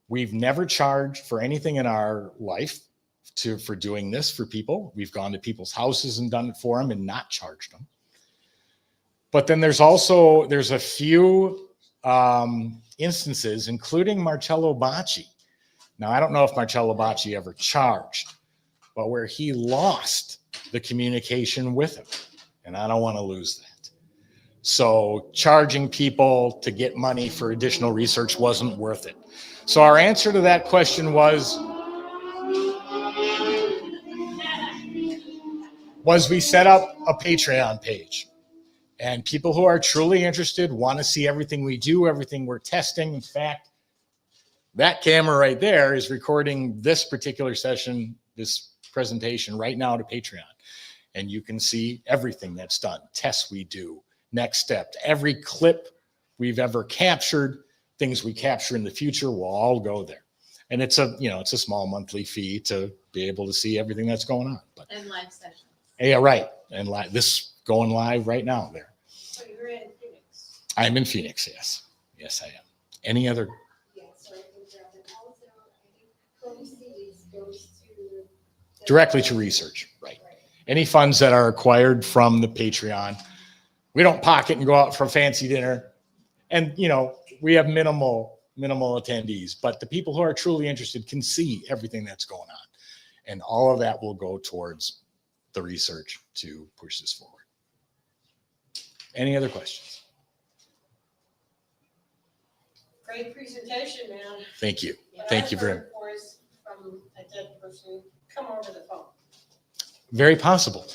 We've never charged for anything in our life for doing this for people. We've gone to people's houses and done it for them and not charged them. But then there's a few instances, including Marcello Bacci. Now, I don't know if Marcello Bacci ever charged, but where he lost the communication with him. And I don't want to lose that. So charging people to get money for additional research wasn't worth it. So our answer to that question was we set up a Patreon page. And people who are truly interested want to see everything we do, everything we're testing. In fact, that camera right there is recording this particular session, this presentation right now to Patreon. And you can see everything that's done, tests we do, next step. Every clip we've ever captured, things we capture in the future will all go there. And it's a small monthly fee to be able to see everything that's going on. But, And live sessions. yeah, right. And this going live right now there. So you're in Phoenix. I'm in Phoenix, yes. Yes, I am. Any other? Yeah, so I think that also any proceeds goes to Directly to research, right. Any funds that are acquired from the Patreon. We don't pocket and go out for a fancy dinner. And, we have minimal attendees, but the people who are truly interested can see everything that's going on. And all of that will go towards the research to push this forward. Any other questions? Great presentation, man. Thank you. What Thank I've you very heard for is from a dead person, come over the phone. Very possible.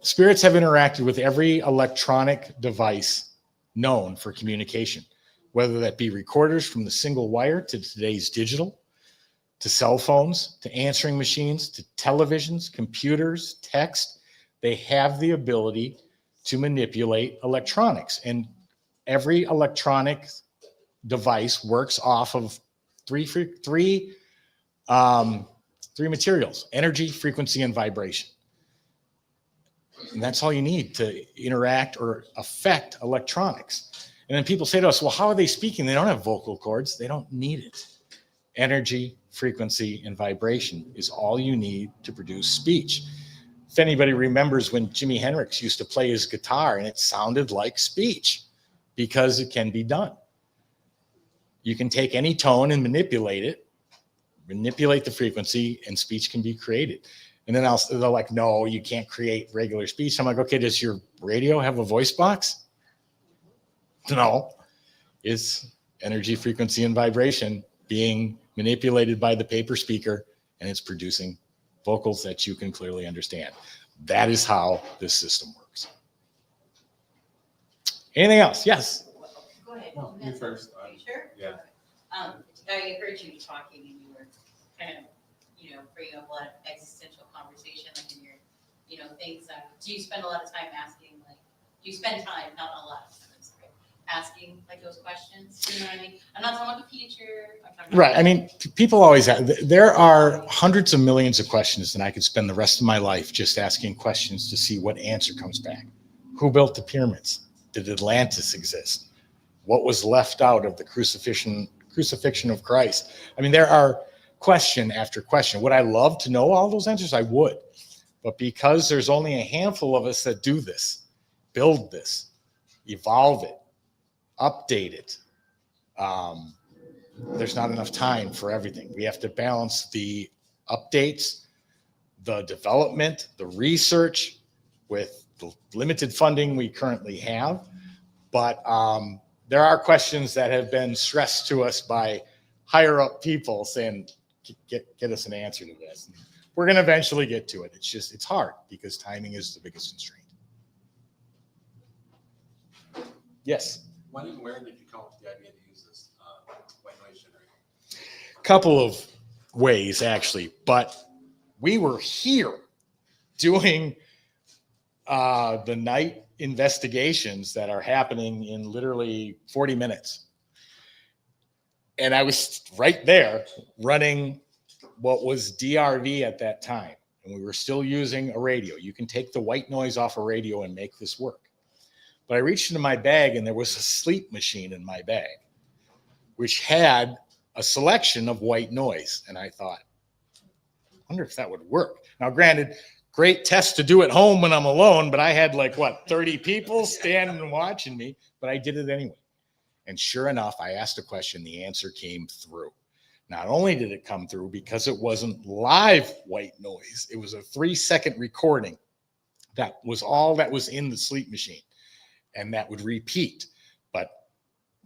Spirits have interacted with every electronic device known for communication, whether that be recorders from the single wire to today's digital, to cell phones, to answering machines, to televisions, computers, text. They have the ability to manipulate electronics. And every electronic device works off of three materials: energy, frequency, and vibration. And that's all you need to interact or affect electronics. And then people say to us, well, how are they speaking? They don't have vocal cords. They don't need it. Energy, frequency, and vibration is all you need to produce speech. If anybody remembers when Jimi Hendrix used to play his guitar and it sounded like speech, because it can be done. You can take any tone and manipulate it, manipulate the frequency, and speech can be created. And then they're like, no, you can't create regular speech. I'm like, okay, does your radio have a voice box? No, it's energy, frequency, and vibration being manipulated by the paper speaker, and it's producing vocals that you can clearly understand. That is how this system works. Anything else? Yes. Go ahead. No, you first. Are you sure? Yeah. I heard you talking and you were kind of, bringing up a lot of existential conversation, like in your, things. Do you spend a lot of time asking, do you spend time, not a lot of time, sorry, asking those questions? You know what I mean? I'm not talking about the future. Right. I mean, people always ask. There are hundreds of millions of questions that I could spend the rest of my life just asking questions to see what answer comes back. Who built the pyramids? Did Atlantis exist? What was left out of the crucifixion of Christ? I mean, there are question after question. Would I love to know all those answers? I would. But because there's only a handful of us that do this, build this, evolve it, update it, there's not enough time for everything. We have to balance the updates, the development, the research with the limited funding we currently have. But there are questions that have been stressed to us by higher up people saying, get us an answer to this. We're going to eventually get to it. It's hard because timing is the biggest constraint. Yes. When and where did you come up with the idea to use this white noise generator? Couple of ways actually, but we were here doing the night investigations that are happening in literally 40 minutes. And I was right there running what was DRV at that time. And we were still using a radio. You can take the white noise off a radio and make this work. But I reached into my bag and there was a sleep machine in my bag, which had a selection of white noise. And I thought, I wonder if that would work. Now, granted, great test to do at home when I'm alone, but I had 30 people standing and watching me, but I did it anyway. And sure enough, I asked a question, the answer came through. Not only did it come through because it wasn't live white noise, it was a 3-second recording. That was all that was in the sleep machine, and that would repeat. But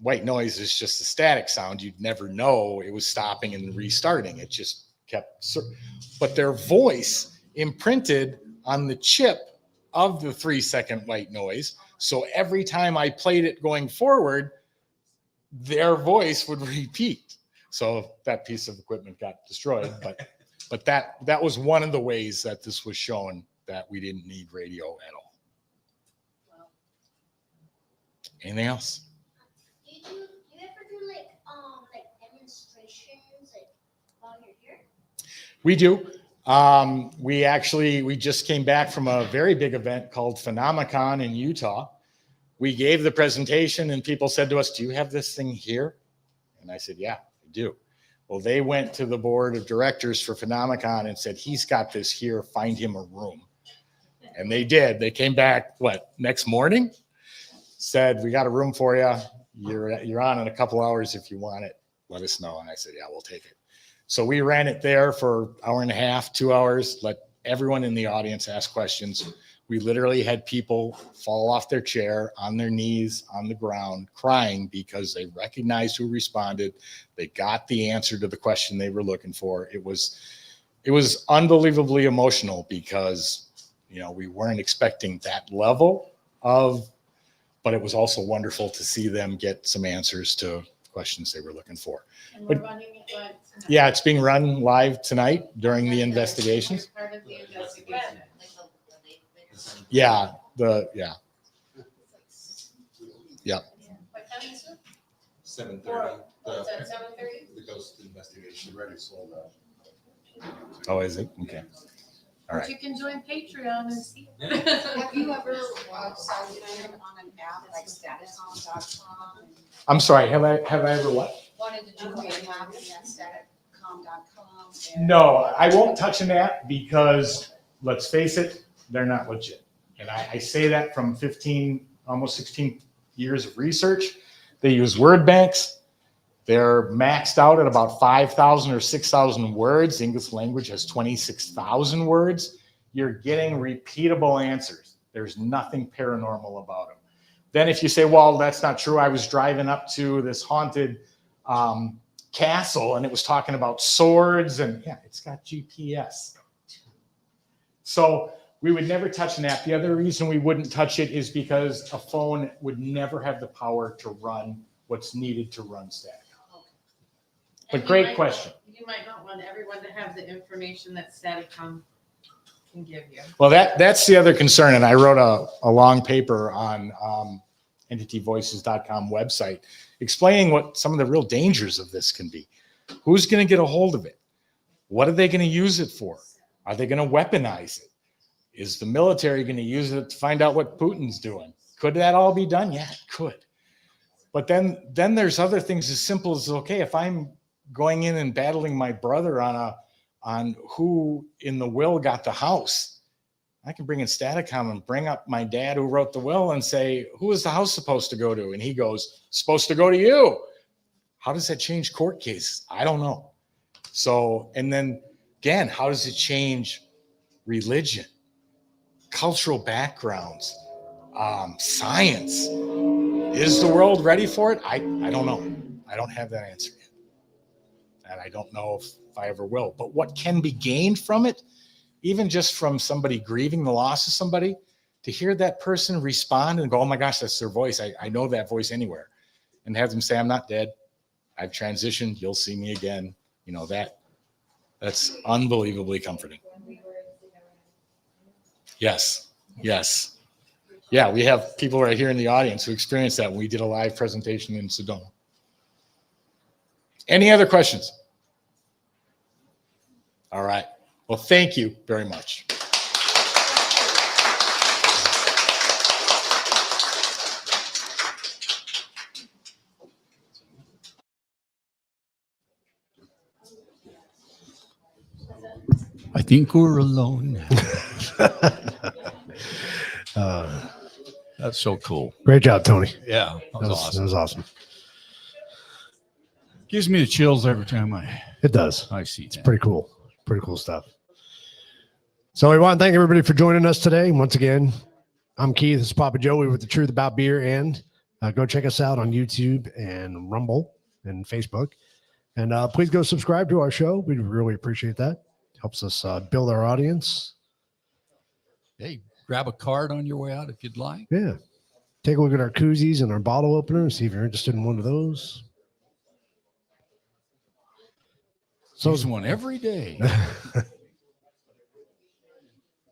white noise is just a static sound. You'd never know it was stopping and restarting. It just kept, but their voice imprinted on the chip of the 3-second white noise. So every time I played it going forward, their voice would repeat. So that piece of equipment got destroyed, but that was one of the ways that this was shown that we didn't need radio at all. Anything else? Do you ever do like demonstrations while you're here? We do. We just came back from a very big event called Phenomicon in Utah. We gave the presentation and people said to us, do you have this thing here? And I said, yeah, I do. Well, they went to the board of directors for Phenomicon and said, he's got this here, find him a room. And they did. They came back, next morning? Said, we got a room for you. You're on in a couple hours. If you want it, let us know. And I said, yeah, we'll take it. So we ran it there for an hour and a half, 2 hours, let everyone in the audience ask questions. We literally had people fall off their chair, on their knees, on the ground, crying because they recognized who responded. They got the answer to the question they were looking for. It was unbelievably emotional because, we weren't expecting that level of, but it was also wonderful to see them get some answers to questions they were looking for. And we're running it live tonight. Yeah, it's being run live tonight during the investigations. Part of the investigation. Yeah. What time is it? 7:30. Is that 7:30? The ghost investigation already sold out. Oh, is it? Okay. All But right. you can join Patreon and see. Have you ever signed in on an app like statuscom.com? I'm sorry. Have I ever what? Wanted to join an app at statuscom.com? No, I won't touch an app because let's face it, they're not legit. And I say that from almost 16 years of research. They use word banks. They're maxed out at about 5,000 or 6,000 words. The English language has 26,000 words. You're getting repeatable answers. There's nothing paranormal about them. Then if you say, well, that's not true. I was driving up to this haunted castle and it was talking about swords and yeah, it's got GPS. So we would never touch an app. The other reason we wouldn't touch it is because a phone would never have the power to run what's needed to run static. But great question. You might not want everyone to have the information that Staticom can give you. Well, that's the other concern. And I wrote a long paper on entityvoices.com website explaining what some of the real dangers of this can be. Who's going to get a hold of it? What are they going to use it for? Are they going to weaponize it? Is the military going to use it to find out what Putin's doing? Could that all be done? Yeah, it could. But then there's other things as simple as, okay, if I'm going in and battling my brother on who in the will got the house. I can bring in Staticom and bring up my dad who wrote the will and say, who is the house supposed to go to? And he goes, supposed to go to you. How does that change court cases? I don't know. So, and then again, how does it change religion, cultural backgrounds, science? Is the world ready for it? I don't know. I don't have that answer yet. And I don't know if I ever will. But what can be gained from it, even just from somebody grieving the loss of somebody, to hear that person respond and go, oh my gosh, that's their voice. I know that voice anywhere. And have them say, I'm not dead. I've transitioned. You'll see me again. You know, that's unbelievably comforting. Yes. Yes. Yeah, we have people right here in the audience who experienced that when we did a live presentation in Sedona. Any other questions? All right. Well, thank you very much. I think we're alone. That's so cool. Great job, Tony. Yeah, that was awesome. That was awesome. Gives me the chills every time It does. I see It's that. pretty cool. Pretty cool stuff. So we want to thank everybody for joining us today. Once again, I'm Keith. This is Papa Joey with The Truth About Beer. And go check us out on YouTube and Rumble and Facebook. And please go subscribe to our show. We'd really appreciate that. Helps us build our audience. Hey, grab a card on your way out if you'd like. Yeah. Take a look at our koozies and our bottle openers. See if you're interested in one of those. So Use one every day.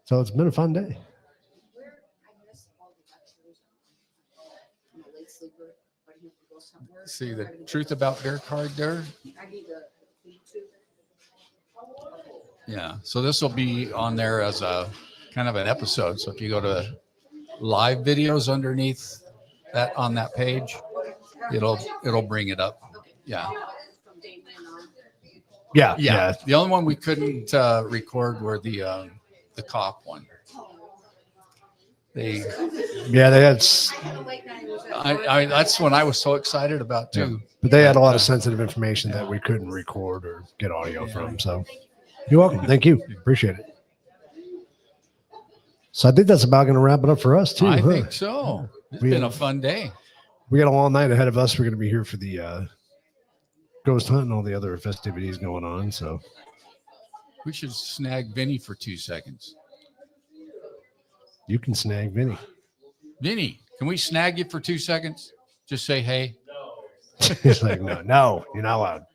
So it's been a fun day. See the Truth About Beer card there? Yeah. So this will be on there as a kind of an episode. So if you go to live videos underneath that on that page, it'll bring it up. Yeah. Yeah. The only one we couldn't record were the cop one. They had. I that's when I was so excited about too. Yeah. But they had a lot of sensitive information that we couldn't record or get audio from. So you're welcome. Thank you. Appreciate it. So I think that's about going to wrap it up for us too. I think so. It's been a fun day. We got a long night ahead of us. We're going to be here for the Ghost Hunt and all the other festivities going on. So we should snag Vinny for 2 seconds. You can snag Vinny. Vinny, can we snag you for 2 seconds? Just say hey. He's like, no, you're not allowed.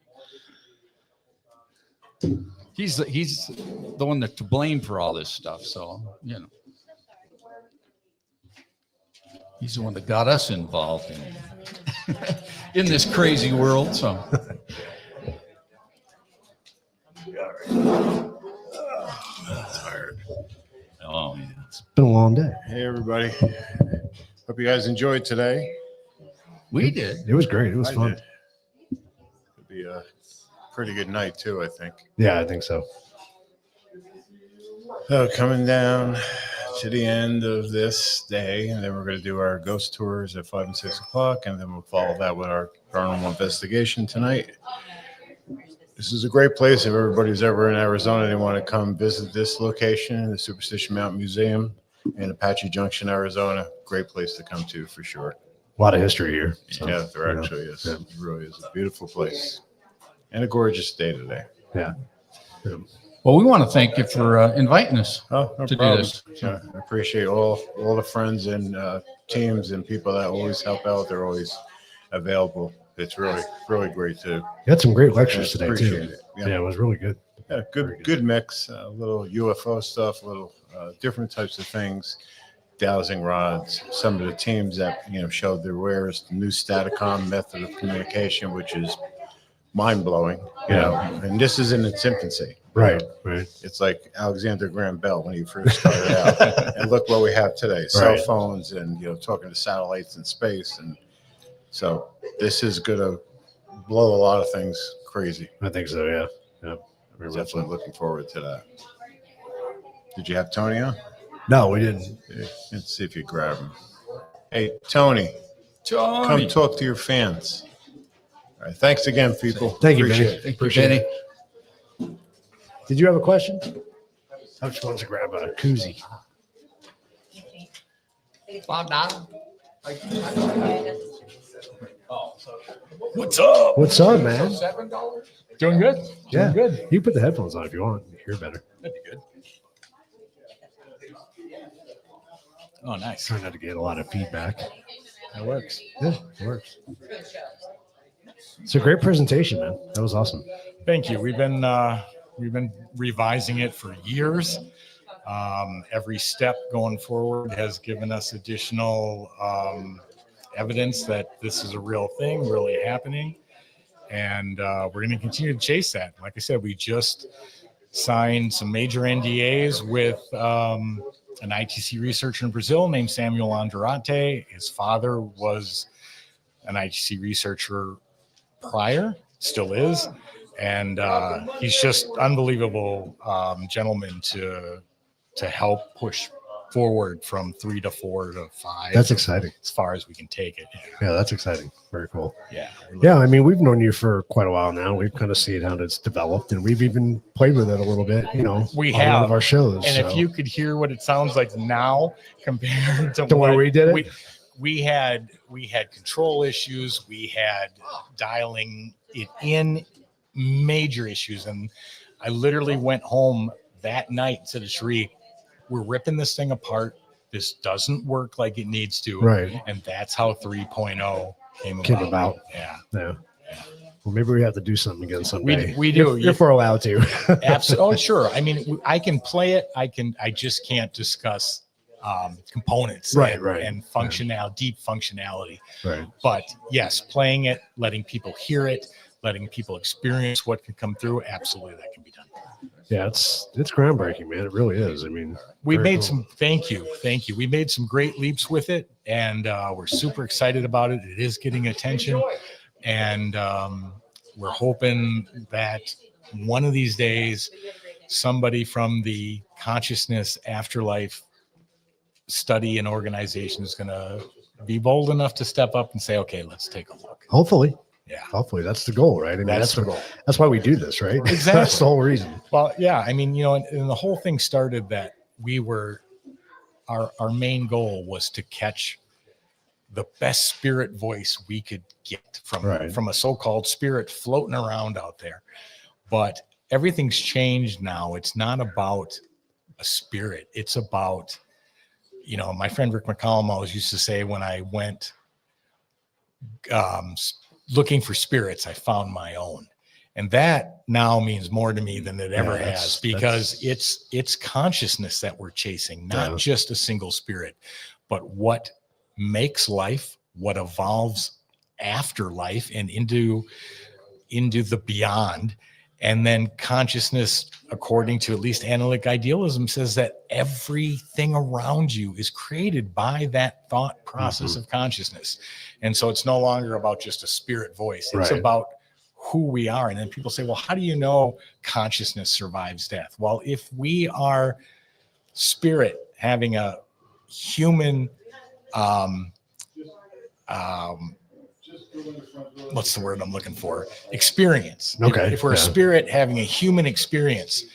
He's the one that to blame for all this stuff. So, you know, he's the one that got us involved in this crazy world. So. Tired. Oh, yeah. It's been a long day. Hey, everybody. Hope you guys enjoyed today. We did. It was great. It was fun. It'll be a pretty good night, too, I think. Yeah, I think so. Coming down to the end of this day, and then we're going to do our ghost tours at 5 and 6 o'clock, and then we'll follow that with our paranormal investigation tonight. This is a great place. If everybody's ever in Arizona, they want to come visit this location, the Superstition Mountain Museum in Apache Junction, Arizona. Great place to come to for sure. A lot of history here. So, yeah, there actually is. Yeah. It really is a beautiful place and a gorgeous day today. Yeah. Well, we want to thank you for inviting us no to problem. do this. Yeah, I appreciate all the friends and teams and people that always help out. They're always available. It's really, really great to. You had some great lectures today appreciate too. It. Yeah, it was really good. Yeah, good mix. A little UFO stuff, little different types of things, dowsing rods. Some of the teams that showed their wares, the new Staticom method of communication, which is mind blowing. And this is in its infancy. Right, right. It's like Alexander Graham Bell when he first started out, and look what we have today: cell phones and talking to satellites in space, and so this is going to blow a lot of things crazy. I think so. Yeah. Yeah. We're definitely looking forward to that. Did you have Tony on? No, we didn't. Let's see if you grab him. Hey, Tony. Come talk to your fans. All right. Thanks again, people. Thank you, Appreciate Benny. it. Appreciate it. Did you have a question? I just wanted to grab a koozie. What's up? What's up, man? Doing good. Yeah. Doing good. You put the headphones on if you want. You hear better. That'd be good. Oh, nice. Trying not to get a lot of feedback. That works. Yeah, it works. It's a great presentation, man. That was awesome. Thank you. We've been revising it for years. Every step going forward has given us additional evidence that this is a real thing, really happening. And we're going to continue to chase that. Like I said, we just signed some major NDAs with an ITC researcher in Brazil named Samuel Andrade. His father was an ITC researcher prior, still is. And he's just unbelievable gentleman to help push forward from 3 to 4 to 5. That's exciting. As far as we can take it. Yeah, that's exciting. Very cool. Yeah. Yeah, I mean, we've known you for quite a while now. We've kind of seen how it's developed, and we've even played with it a little bit, you know, We on one have of our shows. And if so. you could hear what it sounds like now compared to The way we did it? we had control issues. We had dialing it in, major issues. And I literally went home that night and said to Sheree, we're ripping this thing apart. This doesn't work like it needs to. Right. And that's how 3.0 came about. Yeah. Yeah. Well, maybe we have to do something again someday. We do. If we're allowed to. Absolutely. Oh, sure. I mean, I can play it. I just can't discuss components Right, and, right. and deep functionality. Right. But yes, playing it, letting people hear it, letting people experience what can come through. Absolutely. That can be done. Yeah, it's groundbreaking, man. It really is. I mean, We very made cool. some, thank you. We made some great leaps with it, and we're super excited about it. It is getting attention, and we're hoping that one of these days, somebody from the consciousness afterlife study and organization is going to be bold enough to step up and say, okay, let's take a look. Hopefully. Yeah. Hopefully that's the goal, right? I mean, That's the what- goal. That's why we do this, right? Exactly. That's the whole reason. Well, yeah, I mean, you know, and the whole thing started that we were, our main goal was to catch the best spirit voice we could get from a so-called spirit floating around out there. But everything's changed now. It's not about a spirit. It's about, you know, my friend Rick McCallum always used to say, when I went looking for spirits, I found my own. And that now means more to me than it ever has, because it's consciousness that we're chasing, not just a single spirit, but what makes life, what evolves after life and into the beyond. And then consciousness, according to at least analytic idealism, says that everything around you is created by that thought process of consciousness. And so it's no longer about just a spirit voice. It's about who we are. And then people say, well, how do you know consciousness survives death? Well, if we are spirit having a human, what's the word I'm looking for? Experience. Okay. If we're a spirit having a human experience,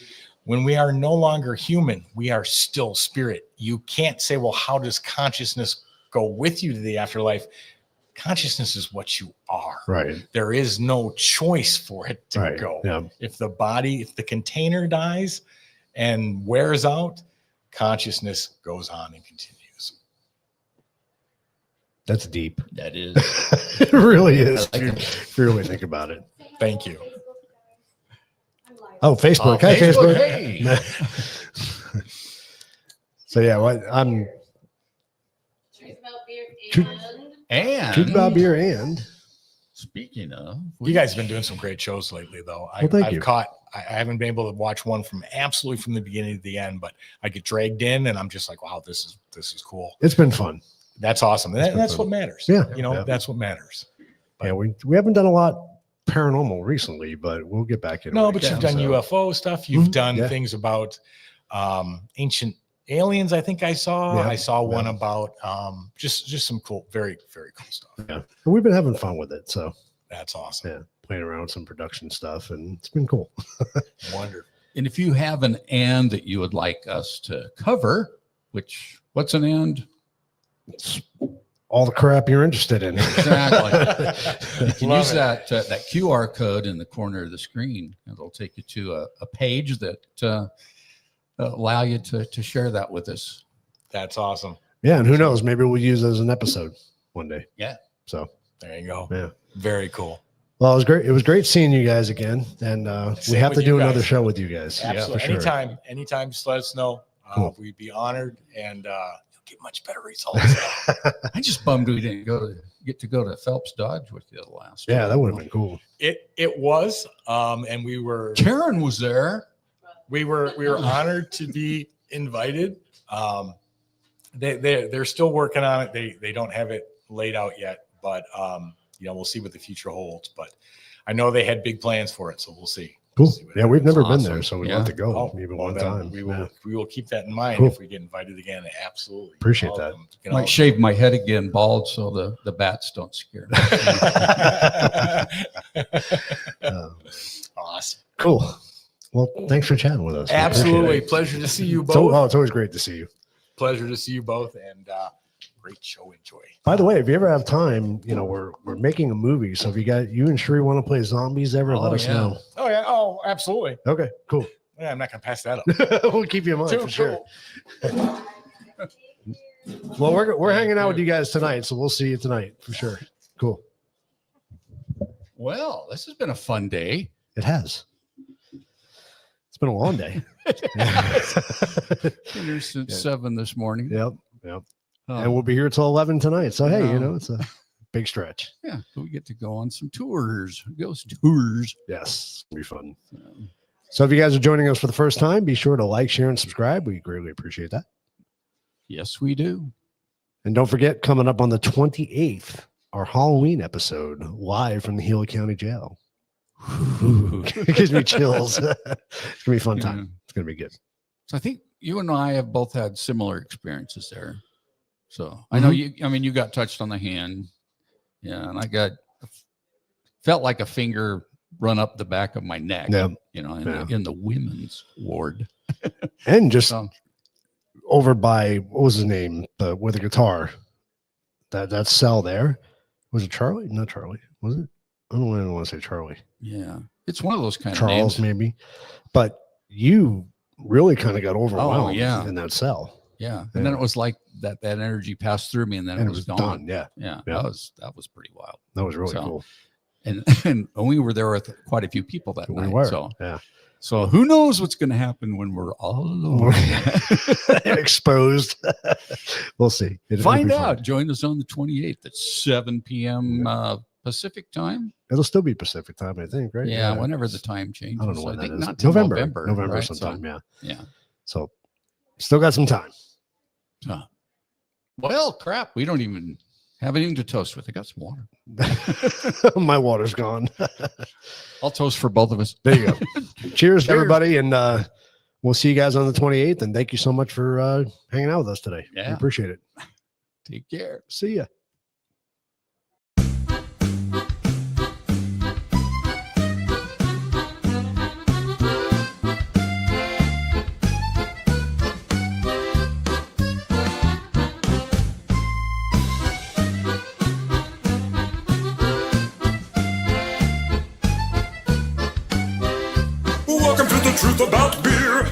when we are no longer human, we are still spirit. You can't say, well, how does consciousness go with you to the afterlife? Consciousness is what you are. Right. There is no choice for it to go. Yeah. If the container dies and wears out, consciousness goes on and continues. That's deep. That is. It really is. If you really think about it. Thank you. Oh, Facebook. Oh, Hi, Facebook. Facebook. So yeah, I'm Truth About Beer and speaking of, you guys have been doing some great shows lately, though. Well, thank you. I haven't been able to watch one from the beginning to the end, but I get dragged in, and I'm just like, wow, this is cool. It's been fun. That's awesome. It's been That's fun. what matters. Yeah, you know, yeah. that's what matters. Yeah, we haven't done a lot paranormal recently, but we'll get back into it. No, but you've done so. UFO stuff. You've Mhm, done yeah. things about ancient aliens. I think I saw. Yeah, I saw one yeah. about just some cool, very very cool stuff. Yeah, and we've been having fun with it. So That's awesome. yeah, playing around with some production stuff, and it's been cool. Wonderful. And if you have an and that you would like us to cover, what's an and? It's all the crap you're interested in. Exactly. You can Love use it. that QR code in the corner of the screen. It'll take you to a page that allow you to share that with us. That's awesome. Yeah, and who knows? Maybe we'll use it as an episode one day. Yeah. So there you go. Yeah. Very cool. Well, it was great. It was great seeing you guys again, and we Same have with to you do guys. another show with you guys. Absolutely. for sure. Anytime, just let us know. Cool. We'd be honored, and you'll get much better results. I just bummed we didn't get to go to Phelps Dodge with you the last. Yeah, time. that would have been cool. It was, and we were. Karen was there. We were honored to be invited. They're still working on it. They don't have it laid out yet, but we'll see what the future holds. But I know they had big plans for it, so we'll see. Cool. Yeah, we've never been Awesome. there, so we'd Yeah. love to go Oh, maybe well, one then time. We Yeah. will keep that in mind Cool. if we get invited again. Absolutely. Appreciate All of that. them. You can Might all- shave my head again bald so the bats don't scare me. Awesome. Cool. Well, thanks for chatting with us. We appreciate Absolutely. it. Pleasure to see you both. So, it's always great to see you. Pleasure to see you both, and great show. Enjoy. By the way, if you ever have time, we're making a movie. So if you and Sheree want to play zombies ever, let us know. Oh yeah. Oh, absolutely. Okay, cool. Yeah, I'm not gonna pass that up. We'll keep you in mind Too for sure. cool. Well, we're hanging out with you guys tonight, so we'll see you tonight for sure. Cool. Well, this has been a fun day. It has. It's been a long day. Been here since 7 this morning. Yep. And we'll be here till 11 tonight. So hey, it's a big stretch. Yeah, we get to go on some tours, ghost tours. Yes, it'll be fun. So if you guys are joining us for the first time, be sure to like, share, and subscribe. We greatly appreciate that. Yes, we do. And don't forget, coming up on the 28th, our Halloween episode live from the Gila County Jail. It gives me chills. It's gonna be a fun time. It's gonna be good. So I think you and I have both had similar experiences there. So I know you got touched on the hand. Yeah. And I felt like a finger run up the back of my neck, Yeah. in the women's ward. And just over by, what was his name? With the guitar. That cell there. Was it Charlie? Not Charlie. Was it? I don't even want to say Charlie. Yeah. It's one of those kind Charles, of names. maybe. But you really kind of got overwhelmed yeah. in that cell. Yeah. And then it was like that energy passed through me and then it was gone. done. Yeah. Yeah. Yeah. That was pretty wild. That was really So, cool. And we were there with quite a few people that We night. were. So Yeah. So who knows what's going to happen when we're all alone? Exposed. We'll see. It'll Find be fun. out. Join us on the 28th at 7 p.m. Pacific time. It'll still be Pacific time, I think, right? Yeah, whenever the time changes. I don't know when I that think is. not till November. November. November right? sometime, So, yeah. Yeah. So still got some time. Well, crap. We don't even have anything to toast with. I got some water. My water's gone. I'll toast for both of us. There you go. Cheers, everybody. And we'll see you guys on the 28th. And thank you so much for hanging out with us today. Yeah. We appreciate it. Take care. See ya. Welcome to the truth about beer.